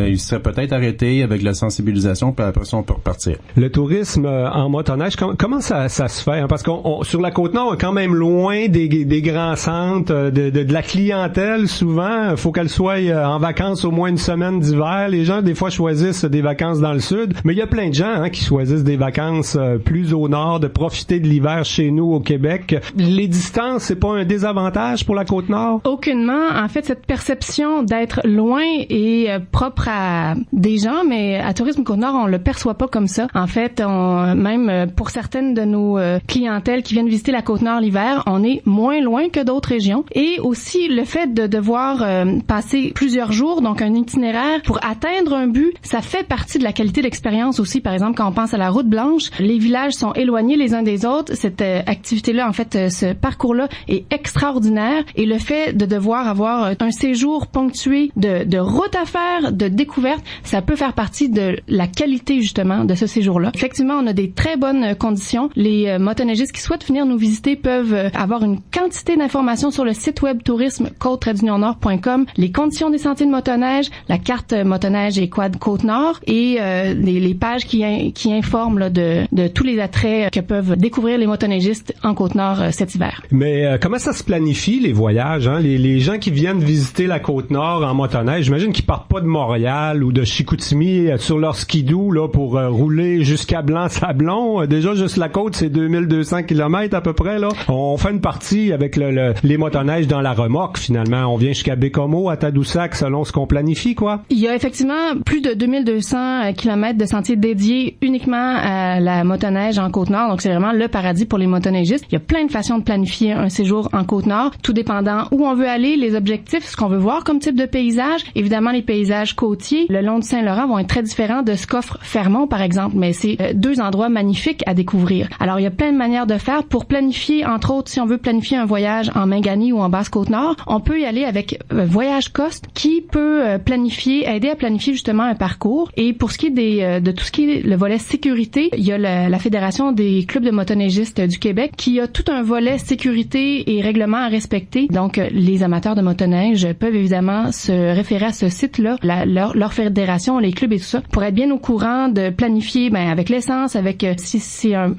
ils seraient peut-être arrêtés avec la sensibilisation, puis après ça, on peut repartir. Le tourisme en motoneige, comment ça se fait? Hein? Parce qu'on sur la Côte-Nord, on est quand même loin des grands centres, de la clientèle. Souvent, faut qu'elle soit en vacances au moins une semaine d'hiver. Les gens, des fois, choisissent des vacances dans le sud. Mais il y a plein de gens qui choisissent des vacances plus au nord, de profiter de l'hiver chez nous au Québec. Les distances, c'est pas un désavantage pour la Côte-Nord? Aucunement. En fait, cette perception d'être loin est propre à des gens, mais à Tourisme Côte-Nord, on le perçoit pas comme ça. En fait, même pour certaines de nos clientèles qui viennent visiter la Côte-Nord l'hiver, on est moins loin que d'autres régions. Et aussi, le fait de devoir passer plusieurs jours, donc un itinéraire pour atteindre un but, ça fait partie de la qualité d'expérience aussi. Par exemple, quand on pense à la route blanche, les villages sont éloignés les uns des autres. Cette activité-là, en fait, ce parcours-là est extraordinaire. Et le fait de devoir avoir un séjour ponctué de route à faire, de découverte, ça peut faire partie de la qualité, justement, de ce séjour-là. Effectivement, on a des très bonnes conditions. Les motoneigistes qui souhaitent venir nous visiter peuvent avoir une quantité d'informations sur le site web tourisme-côte-nord.com, les conditions des sentiers de motoneige, la carte motoneige et quad Côte-Nord et les pages qui informent là, de tous les attraits que peuvent découvrir les motoneigistes en Côte-Nord cet hiver. Mais comment ça se planifie, les voyages? Hein? Les gens qui viennent visiter la Côte-Nord en motoneige, j'imagine qu'ils partent pas de Montréal ou de Chicoutimi sur leur skidoo là, pour rouler jusqu'à Blanc-Sablon. Déjà, juste la côte, c'est 2200 km à peu près. Là. On fait une partie avec les motoneiges dans la remorque, finalement. On vient jusqu'à Bécomo, à Tadoussac, selon ce qu'on planifie, quoi. Il y a effectivement plus de 2200 km de sentiers dédiés uniquement à la motoneige en Côte-Nord. Donc, c'est vraiment le paradis pour les motoneigistes. Il y a plein de façons de planifier un séjour en Côte-Nord, tout dépendant où on veut aller, les objectifs, ce qu'on veut voir comme type de paysage. Évidemment, les paysages côtiers le long du Saint-Laurent vont être très différents de ce qu'offre Fermont, par exemple, mais c'est deux endroits magnifiques à découvrir. Alors, il y a plein de manières de faire pour planifier, entre autres, si on veut planifier un voyage en Mingani ou en Basse-Côte-Nord, on peut y aller avec Voyage Cost qui peut aider à planifier justement un parcours. Et pour ce qui est de tout ce qui est le volet sécurité, il y a la Fédération des clubs de motoneigistes du Québec qui a tout un volet sécurité et règlements à respecter. Donc, les amateurs de motoneige peuvent évidemment se référer à ce site-là, leur fédération, les clubs et tout ça, pour être bien au courant de planifier avec l'essence, avec si c'est un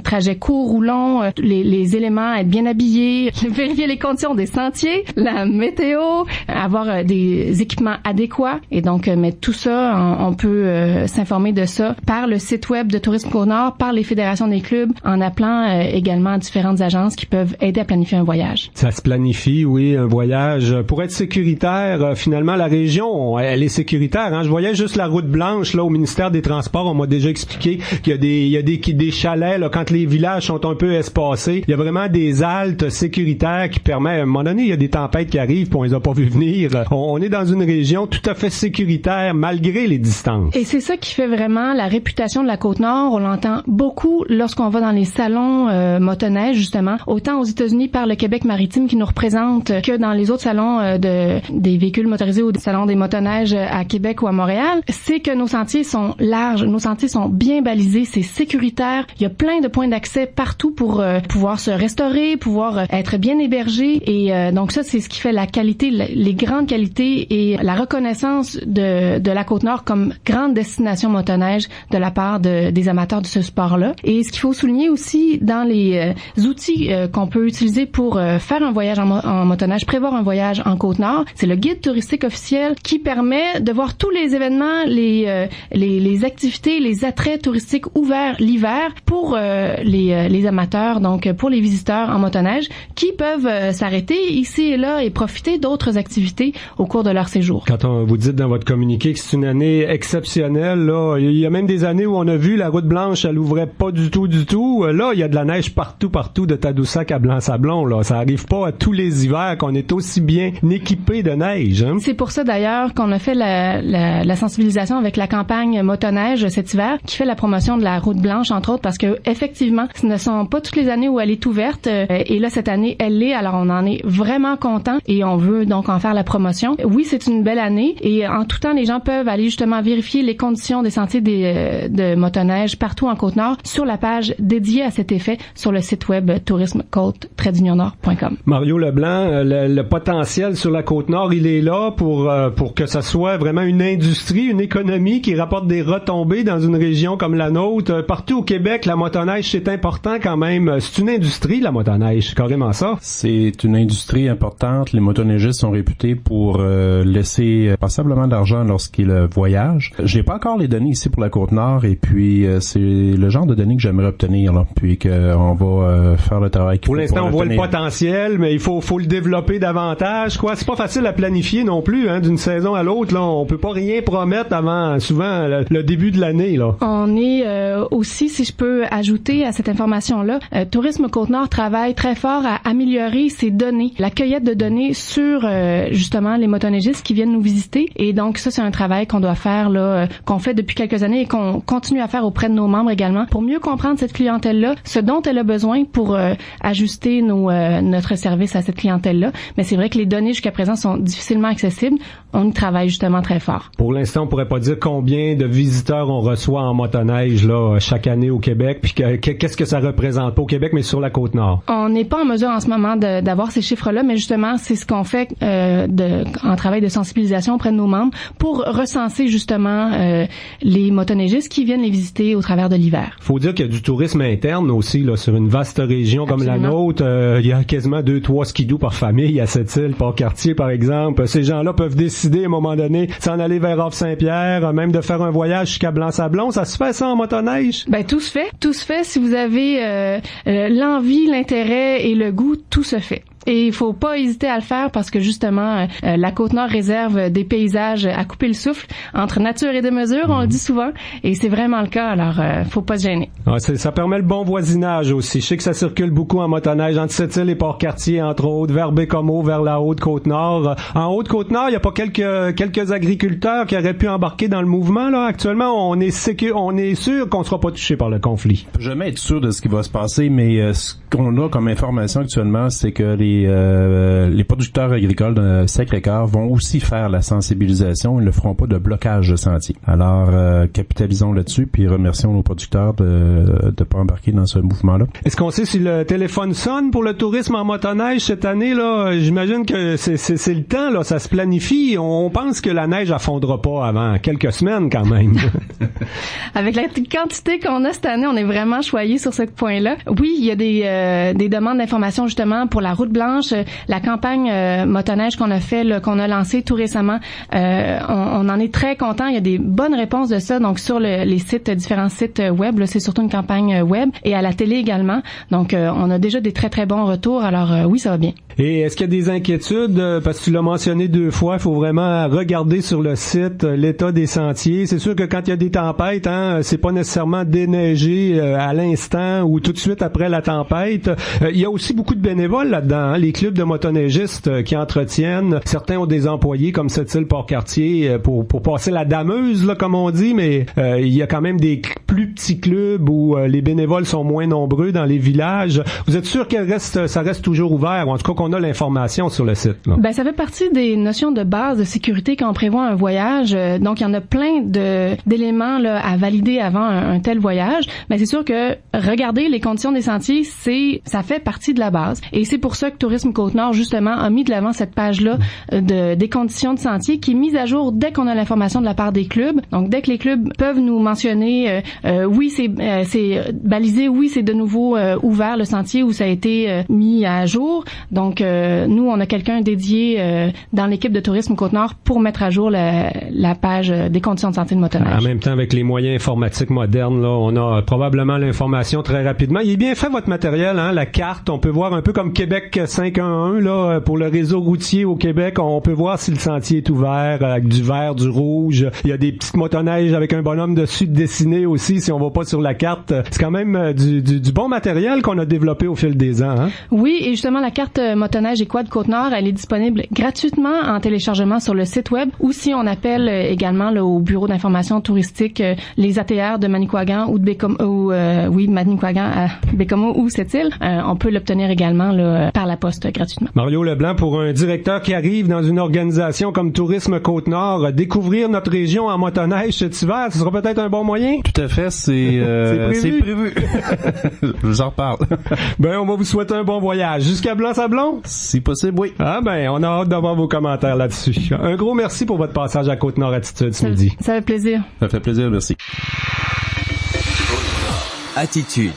trajet court ou long, les éléments, être bien habillés, vérifier les conditions des sentiers, la météo, avoir des équipements adéquats. Et donc, mais tout ça, on peut s'informer de ça par le site web de Tourisme Côte-Nord, par les fédérations des clubs, en appelant également différentes agences qui peuvent aider à planifier un voyage. Ça se planifie, oui, un voyage. Pour être sécuritaire, finalement, la région, elle est sécuritaire. Hein? Je voyais juste la route blanche là au ministère des Transports. On m'a déjà expliqué qu'il y a des puis des chalets, là, quand les villages sont un peu espacés. Il y a vraiment des haltes sécuritaires qui permettent, à un moment donné, il y a des tempêtes qui arrivent, puis on les a pas vu venir. On est dans une région tout à fait sécuritaire, malgré les distances. Et c'est ça qui fait vraiment la réputation de la Côte-Nord. On l'entend beaucoup lorsqu'on va dans les salons motoneige, justement, autant aux États-Unis par le Québec maritime qui nous représente que dans les autres salons des véhicules motorisés ou des salons des motoneiges à Québec ou à Montréal. C'est que nos sentiers sont larges, nos sentiers sont bien balisés, c'est sécuritaire. Il y a plein de points d'accès partout pour pouvoir se restaurer, pouvoir être bien hébergé. Et donc ça, c'est ce qui fait la qualité, les grandes qualités et la reconnaissance de la Côte-Nord comme grande destination motoneige de la part des amateurs de ce sport-là. Et ce qu'il faut souligner aussi dans les outils qu'on peut utiliser pour faire un voyage en motoneige, prévoir un voyage en Côte-Nord, c'est le guide touristique officiel qui permet de voir tous les événements, les activités, les attraits touristiques ouverts l'hiver pour les amateurs, donc pour les visiteurs en motoneige qui peuvent s'arrêter ici et là et profiter d'autres activités au cours de leur séjour. Quand vous dites dans votre communiqué que c'est une année exceptionnelle, là, il y a même des années où on a vu la route blanche, elle ouvrait pas du tout. Là, il y a de la neige partout de Tadoussac à Blanc-Sablon. Là, ça arrive pas à tous les hivers qu'on est aussi bien équipé de neige. Hein? C'est pour ça d'ailleurs qu'on a fait la sensibilisation avec la campagne motoneige cet hiver, qui fait la promotion de la route blanche entre autres, parce que effectivement, ce ne sont pas toutes les années où elle est ouverte. Et là, cette année, elle l'est. Alors, on en est vraiment content et on veut donc en faire la promotion. Oui, c'est une belle année et en tout temps, les gens peuvent aller justement vérifier les conditions des sentiers de motoneige partout en Côte-Nord sur la page dédiée à cet effet sur le site web tourisme-côte-nord.com. Mario Leblanc, le potentiel sur la Côte-Nord, il est là pour que ça soit vraiment une industrie, une économie qui rapporte des retombées dans une région comme la nôtre. Partout au Québec, la motoneige, c'est important quand même. C'est une industrie, la motoneige, c'est carrément ça. C'est une industrie importante. Les motoneigistes sont réputés pour laisser passablement d'argent lorsqu'ils voyagent. J'ai pas encore les données ici pour la Côte-Nord et puis c'est le genre de données que j'aimerais obtenir là, puis qu'on va faire le travail qu'il faut. Pour l'instant, on voit le potentiel, mais il faut le développer davantage, quoi. C'est pas facile à planifier non plus, hein, d'une saison à l'autre, là. On peut pas rien promettre avant, souvent, le début de l'année, là. On est aussi, si je peux ajouter à cette information-là, Tourisme Côte-Nord travaille très fort à améliorer ses données, la cueillette de données sur, justement, les motoneigistes qui viennent nous visiter. Et donc, ça, c'est un travail qu'on doit faire, là, qu'on fait depuis quelques années et qu'on continue à faire auprès de nos membres également pour mieux comprendre cette clientèle-là, ce dont elle a besoin pour ajuster notre service à cette clientèle-là. Mais c'est vrai que les données jusqu'à présent sont difficilement accessibles. On y travaille justement très fort. Pour l'instant, on pourrait pas dire combien de visiteurs on reçoit en motoneige là chaque année au Québec, puis qu'est-ce que ça représente, pas au Québec, mais sur la Côte-Nord. On n'est pas en mesure en ce moment d'avoir ces chiffres-là, mais justement, c'est ce qu'on fait en travail de sensibilisation auprès de nos membres pour recenser justement les motoneigistes qui viennent les visiter au travers de l'hiver. Faut dire qu'il y a du tourisme interne aussi là sur une vaste région comme la nôtre. Il y a quasiment 2-3 skidoo par famille à cette île, par quartier par exemple. Ces gens-là peuvent décider à un moment donné de s'en aller vers Offre-Saint-Pierre, même de faire un voyage jusqu'à Blanc-Sablon. Ça se fait ça en motoneige? Ben tout se fait. Tout se fait. Si vous avez l'envie, l'intérêt et le goût, tout se fait. Et il faut pas hésiter à le faire parce que justement, la Côte-Nord réserve des paysages à couper le souffle entre nature et démesure, on le dit souvent, et c'est vraiment le cas, alors faut pas se gêner. Ah, ça permet le bon voisinage aussi. Je sais que ça circule beaucoup en motoneige entre Sept-Îles et Port-Cartier, entre autres, vers Bécomo, vers la Haute-Côte-Nord. En Haute-Côte-Nord, il y a pas quelques agriculteurs qui auraient pu embarquer dans le mouvement, là. Actuellement, on est sûr qu'on sera pas touché par le conflit. Je peux jamais être sûr de ce qui va se passer, mais ce qu'on a comme information actuellement, c'est que les producteurs agricoles de Sacré-Cœur vont aussi faire la sensibilisation. Ils ne feront pas de blocage de sentier. Alors, capitalisons là-dessus, puis remercions nos producteurs de pas embarquer dans ce mouvement-là. Est-ce qu'on sait si le téléphone sonne pour le tourisme en motoneige cette année, là? J'imagine que c'est le temps, là. Ça se planifie. On pense que la neige affondra pas avant quelques semaines, quand même. Avec la quantité qu'on a cette année, on est vraiment choyé sur ce point-là. Oui, il y a des demandes d'informations, justement, pour la route blanche blanche, la campagne motoneige qu'on a fait, là, qu'on a lancée tout récemment, on en est très content. Il y a des bonnes réponses de ça. Donc sur les sites, différents sites web, là, c'est surtout une campagne web et à la télé également. Donc on a déjà des très très bons retours. Alors oui, ça va bien. Et est-ce qu'il y a des inquiétudes? Parce que tu l'as mentionné 2 fois, il faut vraiment regarder sur le site l'état des sentiers. C'est sûr que quand il y a des tempêtes, c'est pas nécessairement déneigé à l'instant ou tout de suite après la tempête. Il y a aussi beaucoup de bénévoles là-dedans, les clubs de motoneigistes qui entretiennent. Certains ont des employés comme Sept-Îles Port-Cartier pour passer la dameuse, là, comme on dit, mais il y a quand même des plus petits clubs où les bénévoles sont moins nombreux dans les villages. Vous êtes sûr que ça reste toujours ouvert, ou en tout cas qu'on a l'information sur le site, là? Ben, ça fait partie des notions de base de sécurité quand on prévoit un voyage. Donc, il y en a plein d'éléments là, à valider avant un tel voyage. Mais c'est sûr que regarder les conditions des sentiers, ça fait partie de la base. Et c'est pour ça que Tourisme Côte-Nord, justement, a mis de l'avant cette page-là des conditions de sentier qui est mise à jour dès qu'on a l'information de la part des clubs. Donc, dès que les clubs peuvent nous mentionner, oui, c'est balisé, oui, c'est de nouveau ouvert le sentier où ça a été mis à jour. Donc, nous, on a quelqu'un dédié dans l'équipe de Tourisme Côte-Nord pour mettre à jour la page des conditions de santé de motoneige. En même temps, avec les moyens informatiques modernes, là, on a probablement l'information très rapidement. Il est bien fait, votre matériel, la carte. On peut voir un peu comme Québec 511, là, pour le réseau routier au Québec. On peut voir si le sentier est ouvert, avec du vert, du rouge. Il y a des petites motoneiges avec un bonhomme dessus dessiné aussi, si on va pas sur la carte. C'est quand même du bon matériel qu'on a développé au fil des ans. Oui, et justement, la carte motoneige et quad Côte-Nord, elle est disponible gratuitement en téléchargement sur le site web ou si on appelle également là, au bureau d'information touristique les ATR de Manicouagan ou de Manicouagan à Bécomo ou Sept-Îles, on peut l'obtenir également là, par la poste gratuitement. Mario Leblanc, pour un directeur qui arrive dans une organisation comme Tourisme Côte-Nord, découvrir notre région en motoneige cet hiver, ce sera peut-être un bon moyen? Tout à fait, c'est prévu. Je vous en reparle. Ben, on va vous souhaiter un bon voyage. Jusqu'à Blanc-Sablon? Si possible, oui. Ah ben, on a hâte d'avoir vos commentaires là-dessus. Un gros merci pour votre passage à Côte-Nord Attitude ce midi. Ça fait plaisir. Ça fait plaisir, merci. Attitude.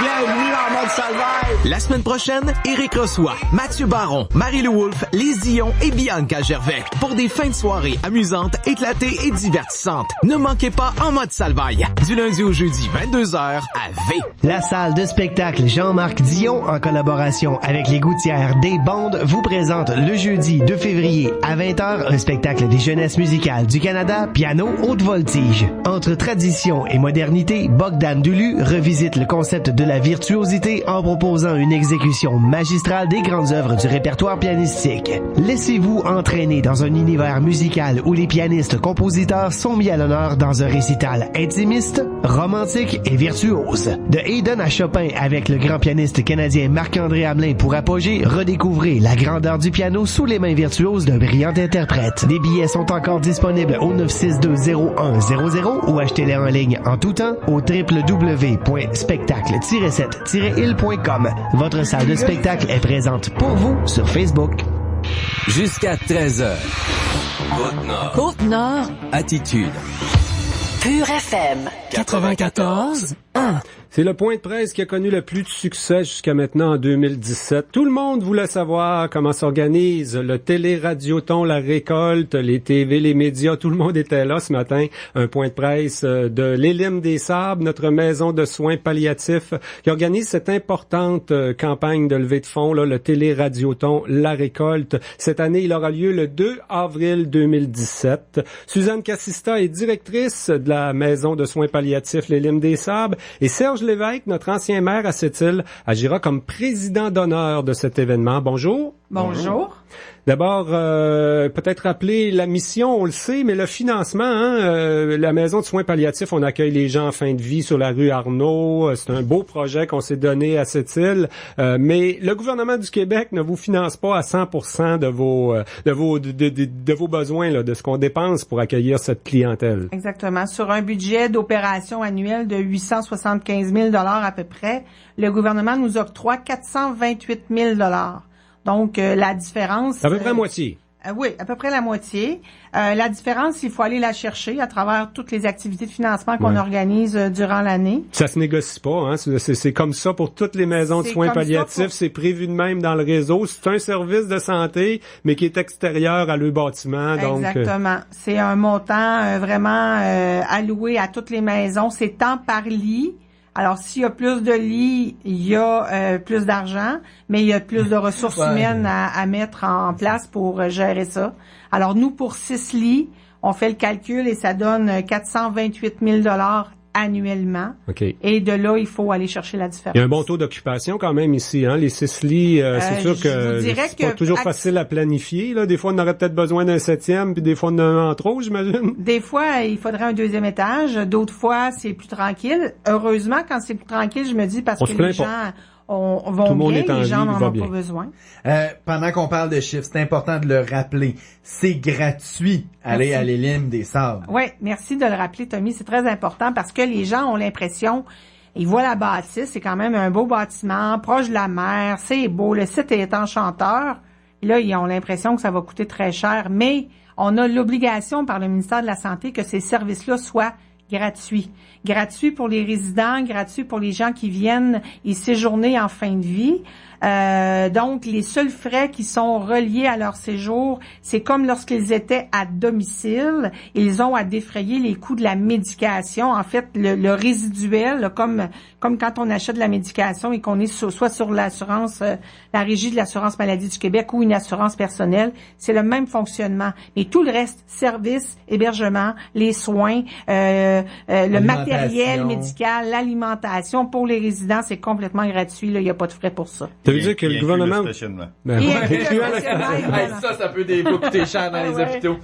Bienvenue en mode Salvaille! La semaine prochaine, Éric reçoit Mathieu Baron, Marie-Lou Wolfe, Lise Dion et Bianca Gervais pour des fins de soirée amusantes, éclatées et divertissantes. Ne manquez pas En mode Salvaille, du lundi au jeudi 22h à V. La salle de spectacle Jean-Marc Dion, en collaboration avec les Gouttières des Bandes, vous présente le jeudi 2 février à 20h un spectacle des jeunesses musicales du Canada, piano haute voltige. Entre tradition et modernité, Bogdan Dulu revisite le concept de la virtuosité en proposant une exécution magistrale des grandes œuvres du répertoire pianistique. Laissez-vous entraîner dans un univers musical où les pianistes-compositeurs sont mis à l'honneur dans un récital intimiste, romantique et virtuose. De Haydn à Chopin avec le grand pianiste canadien Marc-André Hamelin pour apogée, redécouvrez la grandeur du piano sous les mains virtuoses d'un brillant interprète. Des billets sont encore disponibles au 962-0100 ou achetez-les en ligne en tout temps au www.spectacle-7-il.com. Votre salle de spectacle est présente pour vous sur Facebook. Jusqu'à 13h. Côte-Nord. Côte-Nord. Attitude. Pure FM 94.1. C'est le point de presse qui a connu le plus de succès jusqu'à maintenant en 2017. Tout le monde voulait savoir comment s'organise le télé-radioton, la récolte, les TV, les médias. Tout le monde était là ce matin. Un point de presse de l'Élim des Sables, notre maison de soins palliatifs, qui organise cette importante campagne de levée de fonds, là, le télé-radioton, la récolte. Cette année, il aura lieu le 2 avril 2017. Suzanne Cassista est directrice de la maison de soins palliatifs l'Élim des Sables et Serge Lévesque, notre ancien maire à Sept-Îles, agira comme président d'honneur de cet événement. Bonjour. Bonjour. D'abord, peut-être rappeler la mission, on le sait, mais le financement, la maison de soins palliatifs, on accueille les gens en fin de vie sur la rue Arnaud. C'est un beau projet qu'on s'est donné à Sept-Îles, mais le gouvernement du Québec ne vous finance pas à 100% de vos besoins, là, de ce qu'on dépense pour accueillir cette clientèle. Exactement. Sur un budget d'opération annuel de 875 000 $ à peu près, le gouvernement nous octroie 428 000 $. Donc, la différence... C'est à peu près à moitié. Oui, à peu près la moitié. La différence, il faut aller la chercher à travers toutes les activités de financement qu'on organise durant l'année. Ça se négocie pas, hein. C'est comme ça pour toutes les maisons de soins palliatifs. C'est prévu de même dans le réseau. C'est un service de santé, mais qui est extérieur à le bâtiment. Donc, exactement. C'est un montant vraiment alloué à toutes les maisons. C'est tant par lit. Alors, s'il y a plus de lits, il y a plus d'argent, mais il y a plus de ressources humaines à mettre en place pour gérer ça. Alors, nous, pour 6 lits, on fait le calcul et ça donne 428 000 $ annuellement. Okay. Et de là, il faut aller chercher la différence. Il y a un bon taux d'occupation quand même ici, hein. Les 6 lits, c'est sûr que c'est pas toujours facile à planifier, là. Des fois, on aurait peut-être besoin d'un 7e, puis des fois, on en a un en trop, j'imagine. Des fois, il faudrait un 2e étage. D'autres fois, c'est plus tranquille. Heureusement, quand c'est plus tranquille, je me dis parce que les gens vont bien, les gens n'en ont pas besoin. Pendant qu'on parle de chiffres, c'est important de le rappeler. C'est gratuit aller à l'Élim des Sables. Oui, merci de le rappeler, Tommy. C'est très important parce que les gens ont l'impression, ils voient la bâtisse, c'est quand même un beau bâtiment, proche de la mer, c'est beau, le site est enchanteur. Et là, ils ont l'impression que ça va coûter très cher, mais on a l'obligation par le ministère de la Santé que ces services-là soient gratuit. Gratuit pour les résidents, gratuit pour les gens qui viennent y séjourner en fin de vie. Donc, les seuls frais qui sont reliés à leur séjour, c'est comme lorsqu'ils étaient à domicile. Ils ont à défrayer les coûts de la médication. En fait, le résiduel, là, comme quand on achète de la médication et qu'on est soit sur l'assurance, la Régie de l'assurance maladie du Québec ou une assurance personnelle, c'est le même fonctionnement. Mais tout le reste, services, hébergement, les soins, le matériel médical, l'alimentation pour les résidents, c'est complètement gratuit. Là, il n'y a pas de frais pour ça. Ça veut dire que le gouvernement... Le stationnement. Ça peut des fois coûter cher dans les hôpitaux.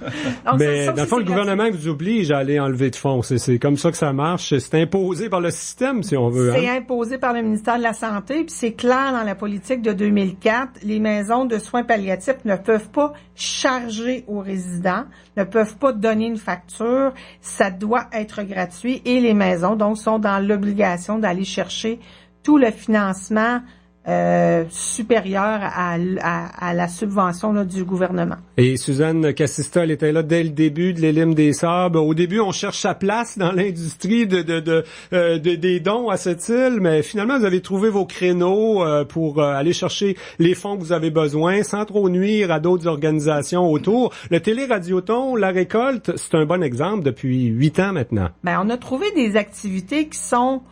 Donc, mais dans le fond, le gouvernement vous oblige à aller enlever de fonds. C'est comme ça que ça marche. C'est imposé par le système, si on veut. C'est imposé par le ministère de la Santé, puis c'est clair dans la politique de 2004. Les maisons de soins palliatifs ne peuvent pas charger aux résidents, ne peuvent pas donner une facture. Ça doit être gratuit et les maisons, donc, sont dans l'obligation d'aller chercher tout le financement supérieur à la subvention là, du gouvernement. Et Suzanne Cassista, elle était là dès le début de l'Élim des Sables. Au début, on cherche sa place dans l'industrie des dons à cette île, mais finalement, vous avez trouvé vos créneaux pour aller chercher les fonds que vous avez besoin sans trop nuire à d'autres organisations autour. Le Téléradioton, la récolte, c'est un bon exemple depuis 8 ans maintenant. Ben, on a trouvé des activités qui sont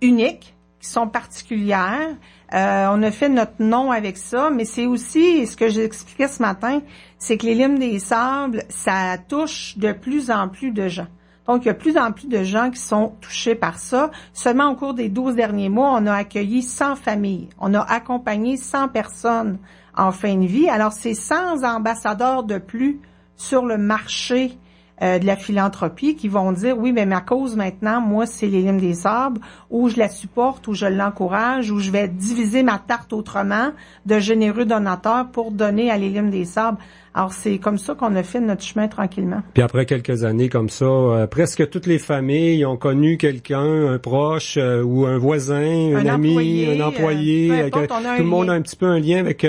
uniques, qui sont particulières. On a fait notre nom avec ça, mais c'est aussi, ce que j'expliquais ce matin, c'est que l'Élim des Sables, ça touche de plus en plus de gens. Donc, il y a de plus en plus de gens qui sont touchés par ça. Seulement au cours des 12 derniers mois, on a accueilli 100 familles. On a accompagné 100 personnes en fin de vie. Alors, c'est 100 ambassadeurs de plus sur le marché de la philanthropie qui vont dire, oui, mais ma cause maintenant, moi, c'est l'Élim des Sables, ou je la supporte, ou je l'encourage, ou je vais diviser ma tarte autrement de généreux donateurs pour donner à l'Élim des Sables. Alors, c'est comme ça qu'on a fait notre chemin tranquillement. Puis après quelques années comme ça, presque toutes les familles ont connu quelqu'un, un proche ou un voisin, un ami, un employé. Tout le monde a un petit peu un lien avec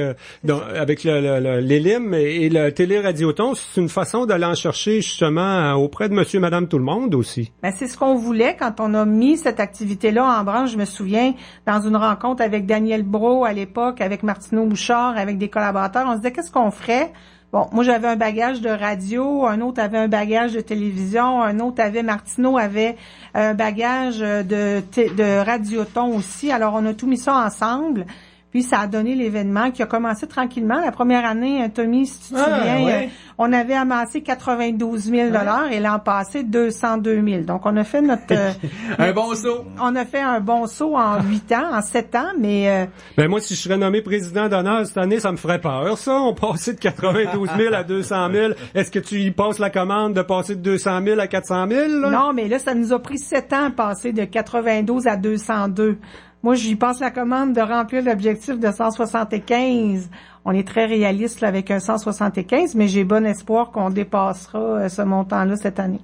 l'Élim et le Téléradioton. C'est une façon d'aller en chercher justement auprès de monsieur, madame, tout le monde aussi. Ben, c'est ce qu'on voulait quand on a mis cette activité-là en branche. Je me souviens, dans une rencontre avec Daniel Brault à l'époque, avec Martineau Bouchard, avec des collaborateurs, on se disait qu'est-ce qu'on ferait? Bon, moi, j'avais un bagage de radio, un autre avait un bagage de télévision, Martineau avait un bagage de radioton aussi. Alors, on a tout mis ça ensemble. Puis, ça a donné l'événement qui a commencé tranquillement. La première année, Tommy, si tu te souviens, on avait amassé 92 000 $ et l'an passé, 202 000. Donc, on a fait un bon saut. On a fait un bon saut en 7 ans, mais... Ben, moi, si je serais nommé président d'honneur cette année, ça me ferait peur, ça. On passait de 92 000 à 200 000. Est-ce que tu y passes la commande de passer de 200 000 à 400 000, là? Non, mais là, ça nous a pris 7 ans à passer de 92 à 202. Moi, j'y passe la commande de remplir l'objectif de 175. On est très réaliste là, avec un 175, mais j'ai bon espoir qu'on dépassera ce montant-là cette année.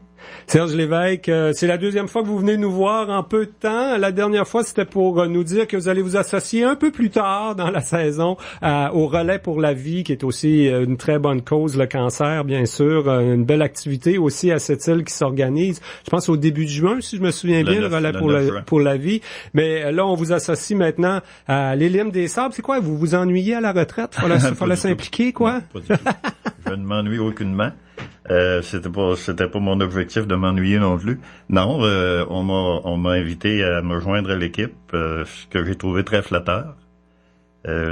Serge Lévesque, c'est la deuxième fois que vous venez nous voir en peu de temps. La dernière fois, c'était pour nous dire que vous allez vous associer un peu plus tard dans la saison au Relais pour la vie, qui est aussi une très bonne cause, le cancer, bien sûr. Une belle activité aussi à cette île qui s'organise. Je pense au début de juin, si je me souviens bien, le Relais pour la vie. Mais là, on vous associe maintenant à l'Île des Sables. C'est quoi? Vous vous ennuyez à la retraite? Fallait s'impliquer, quoi? Non, pas du tout. Je ne m'ennuie aucunement. C'était pas mon objectif de m'ennuyer non plus. Non, on m'a invité à me joindre à l'équipe, ce que j'ai trouvé très flatteur.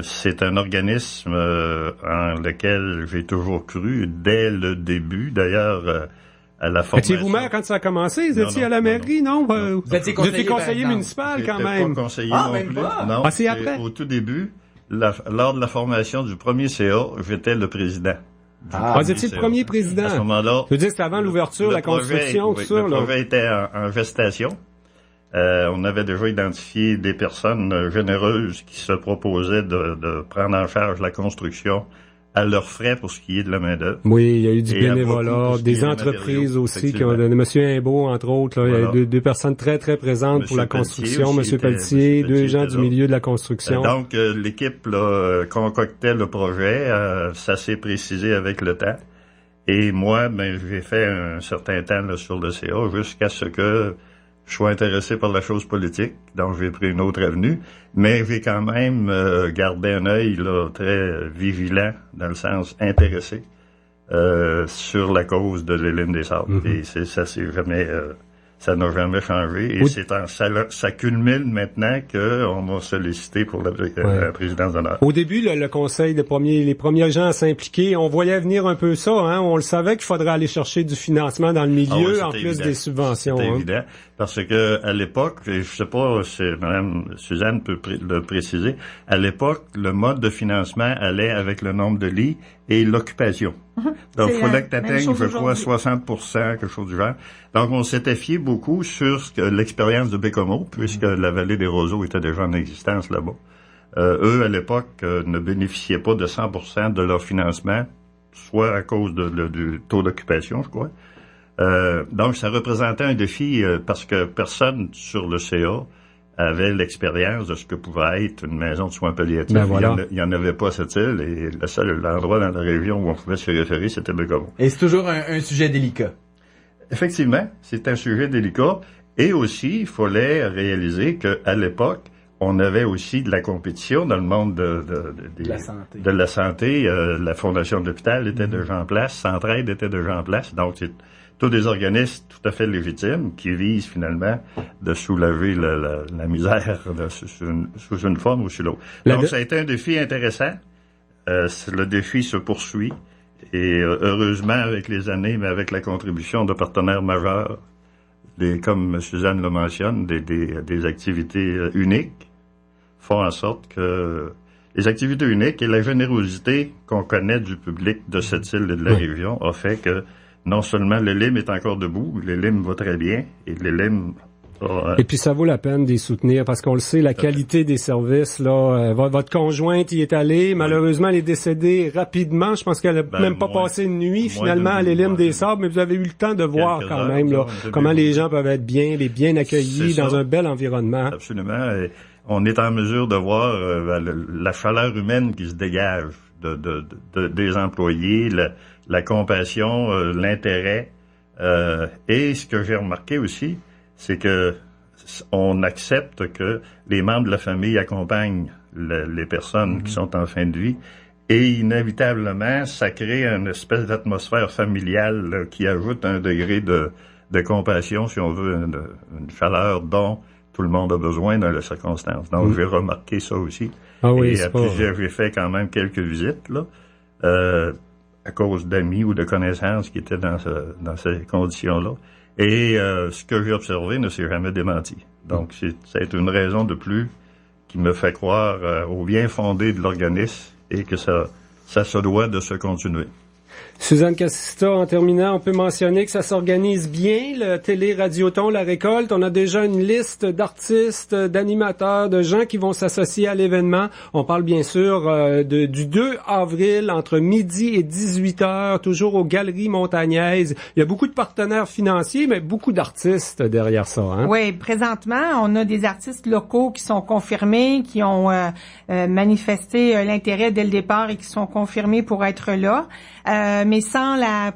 C'est un organisme en lequel j'ai toujours cru dès le début. D'ailleurs, à la formation. Étiez-vous maire quand ça a commencé? Vous étiez à la mairie, non? Vous étiez conseiller municipal quand même. Pas conseiller non plus. Non, c'est après? Au tout début, lors de la formation du premier CA, j'étais le président. Vous étiez le premier président. À ce moment-là. Je veux dire, c'était avant l'ouverture, la construction, tout ça. Le projet était en gestation. On avait déjà identifié des personnes généreuses qui se proposaient de prendre en charge la construction à leurs frais pour ce qui est de la main-d'œuvre. Oui, il y a eu du bénévolat, des entreprises aussi qui ont donné. Monsieur Imbeau, entre autres, là, voilà. Il y a deux personnes très, très présentes pour la construction. Monsieur Pelletier, deux gens du milieu de la construction. Donc, l'équipe là, concoctait le projet. Ça s'est précisé avec le temps. Et moi, j'ai fait un certain temps là, sur le CA jusqu'à ce que je sois intéressé par la chose politique. Donc, j'ai pris une autre avenue. Mais j'ai quand même gardé un œil là, très vigilant, dans le sens intéressé, sur la cause de l'Île des Sables. Mm-hmm. Et ça n'a jamais changé. Et ça culmine maintenant qu'on m'a sollicité pour la présidence d'honneur. Au début, le conseil, les premiers gens à s'impliquer, on voyait venir un peu ça. Hein? On le savait qu'il faudrait aller chercher du financement dans le milieu, en plus évident. Des subventions. C'était évident. Parce que à l'époque, je sais pas, Mme Suzanne peut le préciser, à l'époque, le mode de financement allait avec le nombre de lits et l'occupation. Donc, il fallait que tu atteignes, je crois, 60%, quelque chose du genre. Donc, on s'était fié beaucoup sur l'expérience de Bécomo, puisque la vallée des Roseaux était déjà en existence là-bas. Eux, à l'époque, ne bénéficiaient pas de 100% de leur financement, soit à cause du taux d'occupation, je crois. Donc, ça représentait un défi parce que personne sur le CA avait l'expérience de ce que pouvait être une maison de soins palliatifs. Voilà. Il n'y en avait pas à cette île et le seul endroit dans la région où on pouvait se référer, c'était Bécomo. Et c'est toujours un sujet délicat. Effectivement, c'est un sujet délicat. Et aussi, il fallait réaliser qu'à l'époque, on avait aussi de la compétition dans le monde de la santé. La Fondation de l'hôpital était déjà en place, Centraide était déjà en place. Donc, c'est tous des organismes tout à fait légitimes qui visent finalement de soulager la misère sous une forme ou sous l'autre. Donc, ça a été un défi intéressant. Le défi se poursuit. Et heureusement, avec les années, mais avec la contribution de partenaires majeurs, comme Suzanne le mentionne, des activités uniques, font en sorte que les activités uniques et la générosité qu'on connaît du public de cette île et de la région a fait que non seulement l'ELIM est encore debout, l'ELIM va très bien, et l'ELIM... Et puis ça vaut la peine de les soutenir, parce qu'on le sait, la qualité des services, là, votre conjointe y est allée, malheureusement elle est décédée rapidement, je pense qu'elle n'a même pas passé une nuit finalement à l'Île des Sables, mais vous avez eu le temps de voir quand même là, comment les gens peuvent être bien accueillis dans un bel environnement. Absolument, et on est en mesure de voir la chaleur humaine qui se dégage des employés, la compassion, l'intérêt, et ce que j'ai remarqué aussi, c'est que on accepte que les membres de la famille accompagnent les personnes qui sont en fin de vie, et inévitablement, ça crée une espèce d'atmosphère familiale là, qui ajoute un degré de compassion, si on veut, une chaleur dont tout le monde a besoin dans les circonstances. Donc, j'ai remarqué ça aussi. Oui, et j'ai fait quand même quelques visites, là, à cause d'amis ou de connaissances qui étaient dans ces conditions-là. Et ce que j'ai observé ne s'est jamais démenti. Donc, ça a été une raison de plus qui me fait croire au bien fondé de l'organisme et que ça se doit de se continuer. Suzanne Cassista, en terminant, on peut mentionner que ça s'organise bien, le Télé-Radioton, la récolte. On a déjà une liste d'artistes, d'animateurs, de gens qui vont s'associer à l'événement. On parle bien sûr du 2 avril entre midi et 18h, toujours aux Galeries Montagnaises. Il y a beaucoup de partenaires financiers, mais beaucoup d'artistes derrière ça. Hein? Oui, présentement, on a des artistes locaux qui sont confirmés, qui ont manifesté l'intérêt dès le départ et qui sont confirmés pour être là. Mais sans la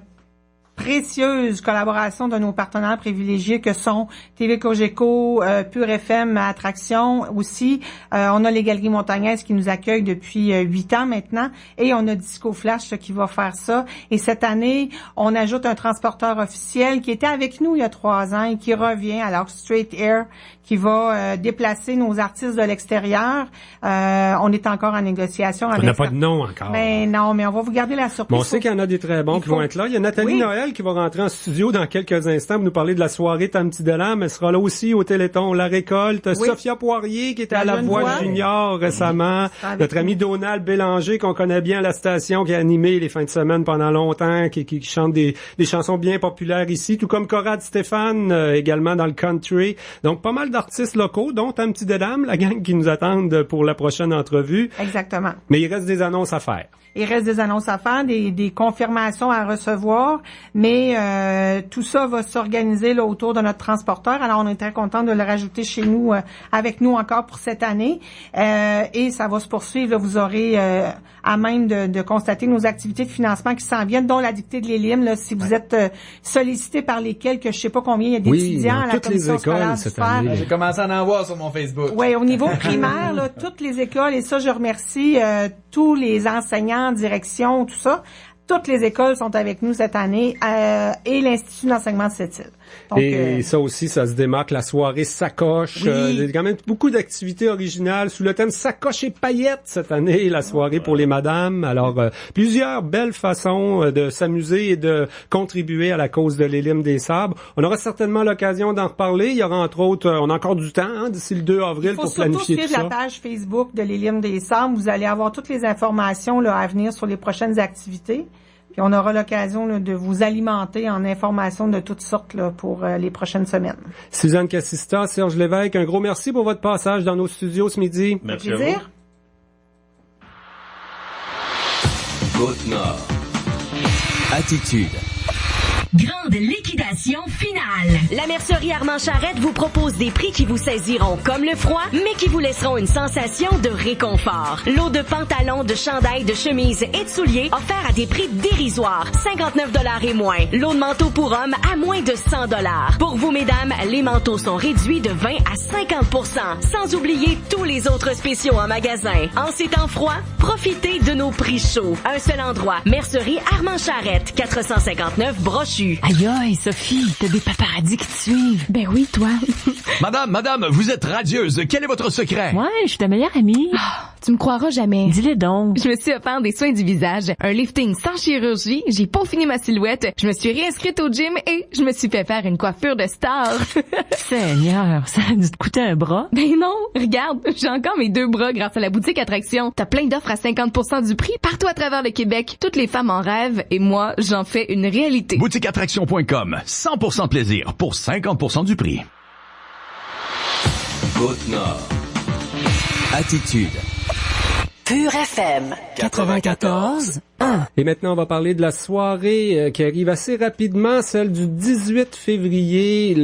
précieuse collaboration de nos partenaires privilégiés que sont TV Cogeco, Pure FM, Attraction aussi. On a les Galeries Montagnaises qui nous accueillent depuis 8 ans maintenant et on a Disco Flash qui va faire ça. Et cette année, on ajoute un transporteur officiel qui était avec nous il y a 3 ans et qui revient, alors Straight Air, qui va déplacer nos artistes de l'extérieur. On est encore en négociation avec... On n'a pas de nom encore. Ben non, mais on va vous garder la surprise. Bon, on sait qu'il y en a des très bons qui vont être là. Il y a Nathalie Noël qui va rentrer en studio dans quelques instants pour nous parler de la soirée Tam Petit Delam. Elle sera là aussi au Téléthon La Récolte. Oui. Sophia Poirier qui était à La Voix Junior récemment. Notre ami Donald Bélanger qu'on connaît bien à la station, qui a animé les fins de semaine pendant longtemps, qui chante des chansons bien populaires ici, tout comme Corrad Stéphane également dans le country. Donc pas mal d'artistes locaux, dont Tam Petit Delam, la gang qui nous attendent pour la prochaine entrevue. Exactement. Mais il reste des annonces à faire. Il reste des annonces à faire, des confirmations à recevoir, mais tout ça va s'organiser là autour de notre transporteur. Alors, on est très content de le rajouter chez nous, avec nous encore pour cette année. Et ça va se poursuivre. Là, vous aurez à même de constater nos activités de financement qui s'en viennent, dont la dictée de l'Élim. Là, si vous êtes sollicité par lesquels, que je sais pas combien, il y a d'étudiants à la commission scolaire du FER. J'ai commencé à en voir sur mon Facebook. Oui, au niveau primaire, là, toutes les écoles, et ça, je remercie tous les enseignants, direction, tout ça. Toutes les écoles sont avec nous cette année et l'Institut d'enseignement de Sept-Îles. Donc, et ça aussi, ça se démarque, la soirée sacoche. Il y a quand même beaucoup d'activités originales sous le thème sacoche et paillettes cette année, la soirée pour les madames. Alors, plusieurs belles façons de s'amuser et de contribuer à la cause de l'Élim des Sabres. On aura certainement l'occasion d'en reparler. Il y aura entre autres, on a encore du temps d'ici le 2 avril pour planifier tout ça. Il faut surtout suivre la page Facebook de l'Élim des Sabres. Vous allez avoir toutes les informations là, à venir sur les prochaines activités. Puis on aura l'occasion là, de vous alimenter en informations de toutes sortes là, pour les prochaines semaines. Suzanne Cassista, Serge Lévesque, un gros merci pour votre passage dans nos studios ce midi. Merci à vous. Côte-Nord. Attitude. Grande liquidation finale. La mercerie Armand Charrette vous propose des prix qui vous saisiront comme le froid, mais qui vous laisseront une sensation de réconfort. Lot de pantalons, de chandails, de chemises et de souliers offerts à des prix dérisoires, 59 $ et moins. Lot de manteaux pour hommes à moins de 100 $. Pour vous, mesdames, les manteaux sont réduits de 20 à 50%, sans oublier tous les autres spéciaux en magasin. En ces temps froids, profitez de nos prix chauds. Un seul endroit, mercerie Armand Charrette, 459 Brochu. Aïe aïe, Sophie, t'as des paparazzis qui te suivent. Ben oui, toi. Madame, vous êtes radieuse. Quel est votre secret? Ouais, je suis ta meilleure amie. Oh, tu me croiras jamais. Dis-le donc. Je me suis offert des soins du visage, un lifting sans chirurgie, j'ai peaufiné ma silhouette, je me suis réinscrite au gym et je me suis fait faire une coiffure de star. Seigneur, ça a dû te coûter un bras? Ben non, regarde, j'ai encore mes 2 bras grâce à la boutique Attraction. T'as plein d'offres à 50% du prix partout à travers le Québec. Toutes les femmes en rêvent et moi, j'en fais une réalité. Boutiqueattraction.com. 100% plaisir pour 50% du prix. Côte-Nord. Attitude. Pure FM 94.1. Et maintenant, on va parler de la soirée qui arrive assez rapidement, celle du 18 février.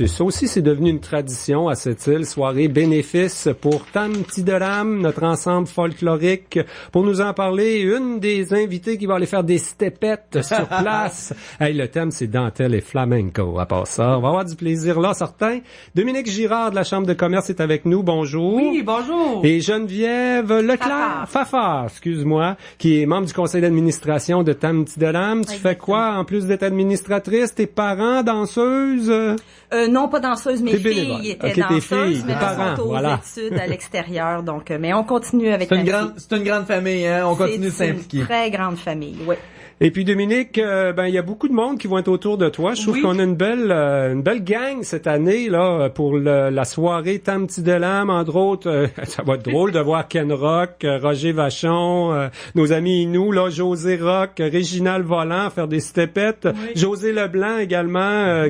Ça aussi, c'est devenu une tradition à cette île, soirée bénéfice pour Tam Petit Delam, notre ensemble folklorique. Pour nous en parler, une des invitées qui va aller faire des stepettes sur place. Hey, le thème, c'est dentelle et flamenco. À part ça, on va avoir du plaisir là, certain. Dominique Girard de la Chambre de commerce est avec nous. Bonjour. Oui, bonjour. Et Geneviève Leclerc, Fafa, excuse-moi, qui est membre du conseil d'administration de Tam Petit Delam. Tu fais quoi en plus d'être administratrice? Tes parents danseuses? Non, pas danseuses, mes filles étaient danseuses, mais elles sont aux études à l'extérieur. Donc, mais on continue avec C'est une grande famille, hein? On continue de s'impliquer. C'est une très grande famille, oui. Et puis Dominique, il y a beaucoup de monde qui vont être autour de toi. Je trouve qu'on a une belle gang cette année là pour la soirée Tam Petit Delam, entre autres. Ça va être drôle de voir Ken Rock, Roger Vachon, nos amis Inou, là, José Rock, Réginald Volant faire des stepettes, José Leblanc également,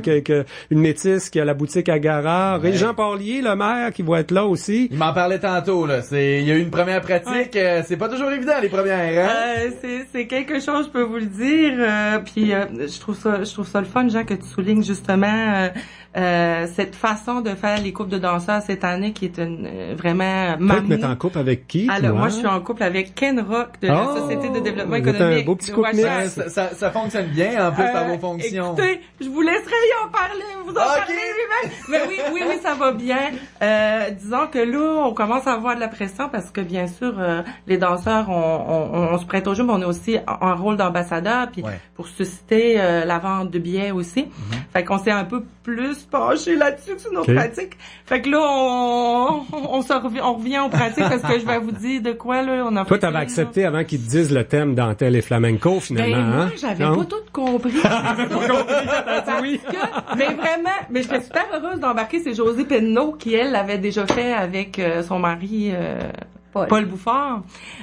une métisse qui a la boutique à Gara, Régent Parlier, le maire, qui va être là aussi. Il m'en parlait tantôt là. Il y a eu une première pratique. C'est pas toujours évident les premières. Hein? C'est quelque chose, je peux vous le dire. Puis je trouve ça le fun, Jean, que tu soulignes justement cette façon de faire les couples de danseurs cette année qui est vraiment mamou. Peut-être en couple avec qui? Alors moi je suis en couple avec Ken Rock de la Société de développement économique. Un beau petit couple. Ça fonctionne bien en plus par vos fonctions. Écoutez, je vous laisserai y en parler, vous en parler lui-même. Mais oui, ça va bien. Disons que là, on commence à avoir de la pression parce que bien sûr, les danseurs, on se prête au jeu, mais on a aussi un rôle d'ambassadeur, puis pour susciter la vente de billets aussi. Fait qu'on s'est un peu plus penché là-dessus sur nos pratiques. Fait que là, on revient aux pratiques parce que je vais vous dire de quoi là on a. Toi, t'avais accepté avant qu'ils te disent le thème dentelle et flamenco finalement. Moi, j'avais pas tout compris. Mais vraiment, j'étais super heureuse d'embarquer. C'est Josée Penneau qui elle l'avait déjà fait avec son mari. Paul Bouffard.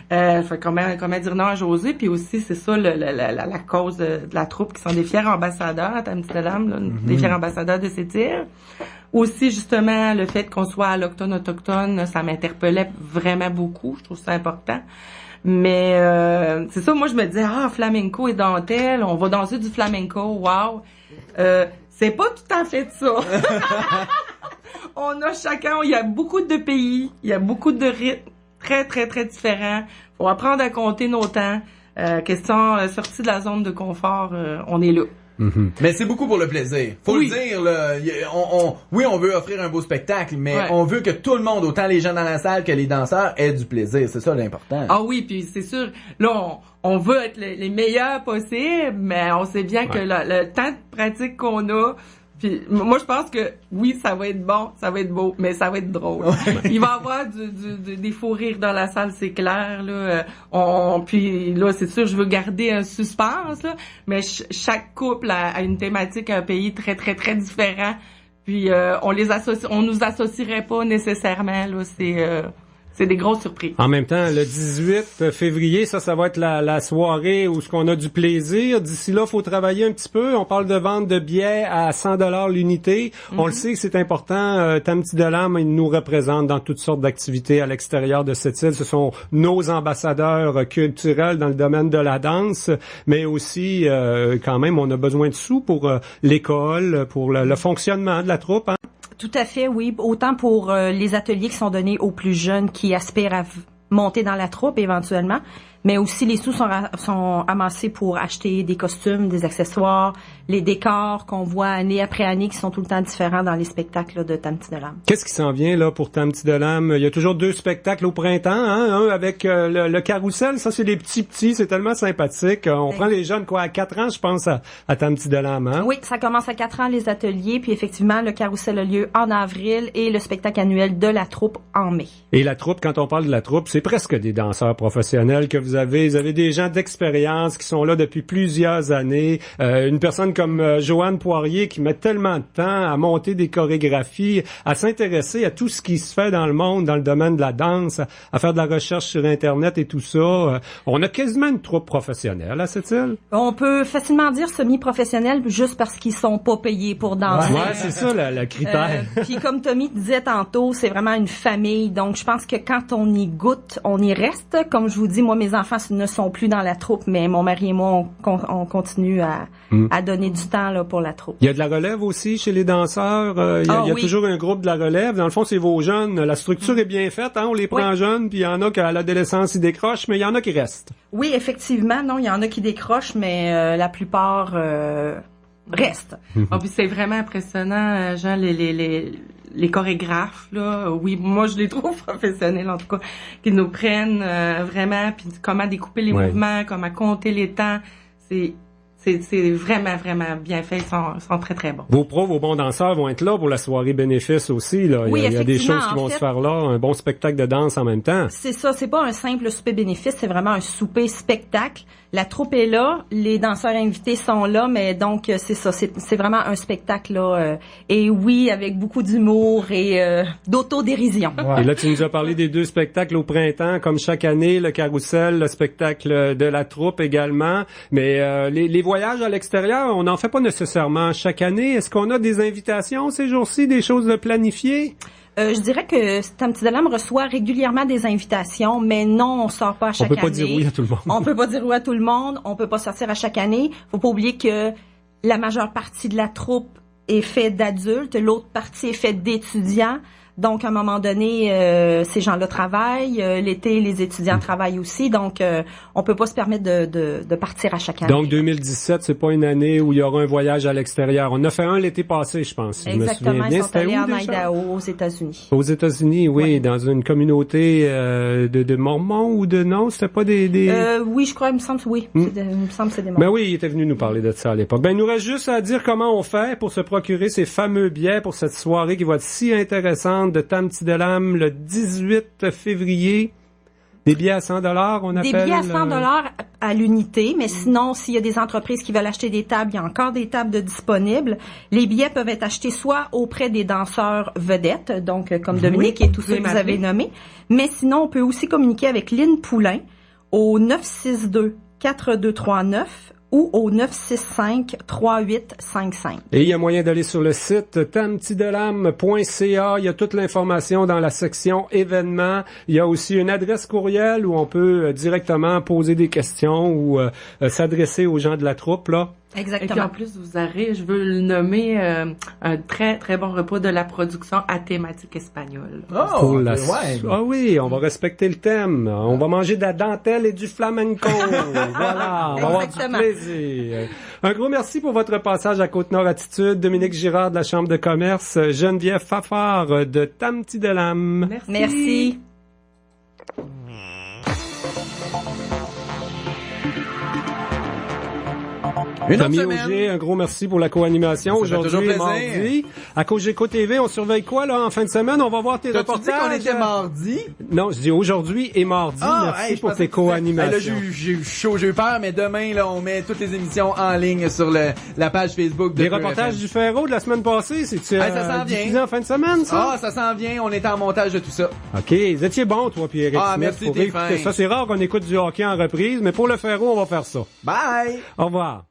Fait comment dire non à José, puis aussi c'est ça la cause de la troupe qui sont des fiers ambassadeurs à Tam Petit Delam, des fiers ambassadeurs de Sétyr. Aussi justement le fait qu'on soit à l'Automne autochtone, ça m'interpellait vraiment beaucoup, je trouve ça important. Mais c'est ça, moi je me disais flamenco et dentelle, on va danser du flamenco, wow. C'est pas tout à fait ça. On a chacun, il y a beaucoup de pays, il y a beaucoup de rythmes très, très, très différents. Faut apprendre à compter nos temps. Question sortie de la zone de confort, on est là. Mais c'est beaucoup pour le plaisir. Faut le dire, là. On veut offrir un beau spectacle, mais on veut que tout le monde, autant les gens dans la salle que les danseurs, aient du plaisir. C'est ça l'important. Ah oui, puis c'est sûr, là, on veut être les meilleurs possibles, mais on sait bien que le temps de pratique qu'on a, puis moi je pense que oui, ça va être bon, ça va être beau, mais ça va être drôle. Il va y avoir des faux rires dans la salle, c'est clair là. Puis là, c'est sûr, je veux garder un suspense là, mais chaque couple a une thématique, un pays très très très différent. Puis on nous associerait pas nécessairement là. C'est des grosses surprises. En même temps, le 18 février, ça va être la soirée où ce qu'on a du plaisir. D'ici là, faut travailler un petit peu. On parle de vente de billets à 100$ l'unité. On le sait que c'est important. Tam Petit Delam, ils nous représentent dans toutes sortes d'activités à l'extérieur de cette île. Ce sont nos ambassadeurs culturels dans le domaine de la danse, mais aussi, quand même, on a besoin de sous pour l'école, pour le fonctionnement de la troupe. Hein? Tout à fait, oui. Autant pour les ateliers qui sont donnés aux plus jeunes qui aspirent à monter dans la troupe éventuellement, mais aussi les sous sont amassés pour acheter des costumes, des accessoires, les décors qu'on voit année après année qui sont tout le temps différents dans les spectacles là, de Tam Petit Delam. Qu'est-ce qui s'en vient là pour Tam Petit Delam? Il y a toujours 2 spectacles au printemps, hein? Un avec le carrousel, ça c'est les petits, c'est tellement sympathique. On prend les jeunes à 4 ans, je pense, à Tam Petit Delam, hein? Oui, ça commence à 4 ans les ateliers, puis effectivement le carrousel a lieu en avril et le spectacle annuel de la troupe en mai. Et la troupe, quand on parle de la troupe, c'est presque des danseurs professionnels que vous avez des gens d'expérience qui sont là depuis plusieurs années. Une personne comme Joanne Poirier qui met tellement de temps à monter des chorégraphies, à s'intéresser à tout ce qui se fait dans le monde, dans le domaine de la danse, à faire de la recherche sur Internet et tout ça. On a quasiment une troupe professionnelle à cette île. On peut facilement dire semi-professionnelle juste parce qu'ils sont pas payés pour danser. Ouais, c'est ça le critère. Puis comme Tommy disait tantôt, c'est vraiment une famille. Donc je pense que quand on y goûte, on y reste. Comme je vous dis, moi mes enfants ne sont plus dans la troupe, mais mon mari et moi, on continue à donner du temps là, pour la troupe. Il y a de la relève aussi chez les danseurs. Il y a toujours un groupe de la relève. Dans le fond, c'est vos jeunes. La structure est bien faite. Hein? On les prend jeunes, puis il y en a qu'à l'adolescence, ils décrochent, mais il y en a qui restent. Oui, effectivement. Non, il y en a qui décrochent, mais la plupart restent. Puis c'est vraiment impressionnant, Jean, les chorégraphes, là, oui, moi je les trouve professionnels en tout cas, qui nous prennent vraiment, puis comment découper les mouvements, comment compter les temps, c'est vraiment, vraiment bien fait, ils sont très, très bons. Vos pros, vos bons danseurs vont être là pour la soirée bénéfice aussi, là. Oui, il y a des choses qui vont se faire là, un bon spectacle de danse en même temps. C'est ça, c'est pas un simple souper bénéfice, c'est vraiment un souper spectacle. La troupe est là, les danseurs invités sont là, mais donc c'est ça, c'est vraiment un spectacle là, et oui, avec beaucoup d'humour et d'autodérision. Et là, tu nous as parlé des 2 spectacles au printemps, comme chaque année, le Carrousel, le spectacle de la troupe également. Mais les voyages à l'extérieur, on n'en fait pas nécessairement chaque année. Est-ce qu'on a des invitations ces jours-ci, des choses planifiées? Je dirais que Tam Tee-De-Lam reçoit régulièrement des invitations, mais non, on sort pas à chaque année. On peut pas dire oui à tout le monde. On peut pas dire oui à tout le monde. On peut pas sortir à chaque année. Faut pas oublier que la majeure partie de la troupe est faite d'adultes, l'autre partie est faite d'étudiants. Donc, à un moment donné, ces gens-là travaillent. L'été, les étudiants travaillent aussi. Donc, on peut pas se permettre de partir à chaque année. Donc, 2017, c'est pas une année où il y aura un voyage à l'extérieur. On a fait un l'été passé, je pense. Si exactement. Je me souviens bien. Ils sont allés en Idaho, aux États-Unis. Aux États-Unis, oui. Dans une communauté de Mormons ou de non? C'était pas des... Oui, je crois, il me semble, oui. Il me semble que c'est des Mormons. Ben oui, il était venu nous parler de ça à l'époque. Ben, il nous reste juste à dire comment on fait pour se procurer ces fameux billets pour cette soirée qui va être si intéressante de Tam Tee-De-Lam le 18 février. Des billets à 100 $, on appelle... Des billets à 100 $ à l'unité, mais sinon, s'il y a des entreprises qui veulent acheter des tables, il y a encore des tables de disponibles. Les billets peuvent être achetés soit auprès des danseurs vedettes, donc comme Dominique et tous ceux que vous avez nommés, mais sinon, on peut aussi communiquer avec Lynn Poulain au 962-4239 ou au 965-3855. Et il y a moyen d'aller sur le site tamteedelam.ca. Il y a toute l'information dans la section événements. Il y a aussi une adresse courriel où on peut directement poser des questions ou s'adresser aux gens de la troupe, là. Exactement. Et puis en plus, vous aurez, je veux le nommer, un très très bon repas de la production à thématique espagnole. Oh, ah oui, on va respecter le thème. On va manger de la dentelle et du flamenco. Voilà, on va avoir du plaisir. Un gros merci pour votre passage à Côte-Nord Attitude. Dominique Girard de la Chambre de commerce, Geneviève Fafard de Tam Tee-De-Lam. Merci. Tommy Auger, un gros merci pour la co-animation. Aujourd'hui est mardi. À Cogeco TV, on surveille quoi, là, en fin de semaine? On va voir tes reportages. T'as dit qu'on était mardi? Non, je dis aujourd'hui et mardi. Merci pour tes co-animations. Là, j'ai eu chaud, j'ai eu peur, mais demain, là, on met toutes les émissions en ligne sur la page Facebook de Des reportages du Ferro de la semaine passée, c'est-tu diffusé en fin de semaine, ça? Ah, ça s'en vient, on est en montage de tout ça. OK, vous étiez bon, toi, puis Eric Smith, merci, pour écouter ça. C'est rare qu'on écoute du hockey en reprise, mais pour le Ferro, on va faire ça. Bye! Au revoir.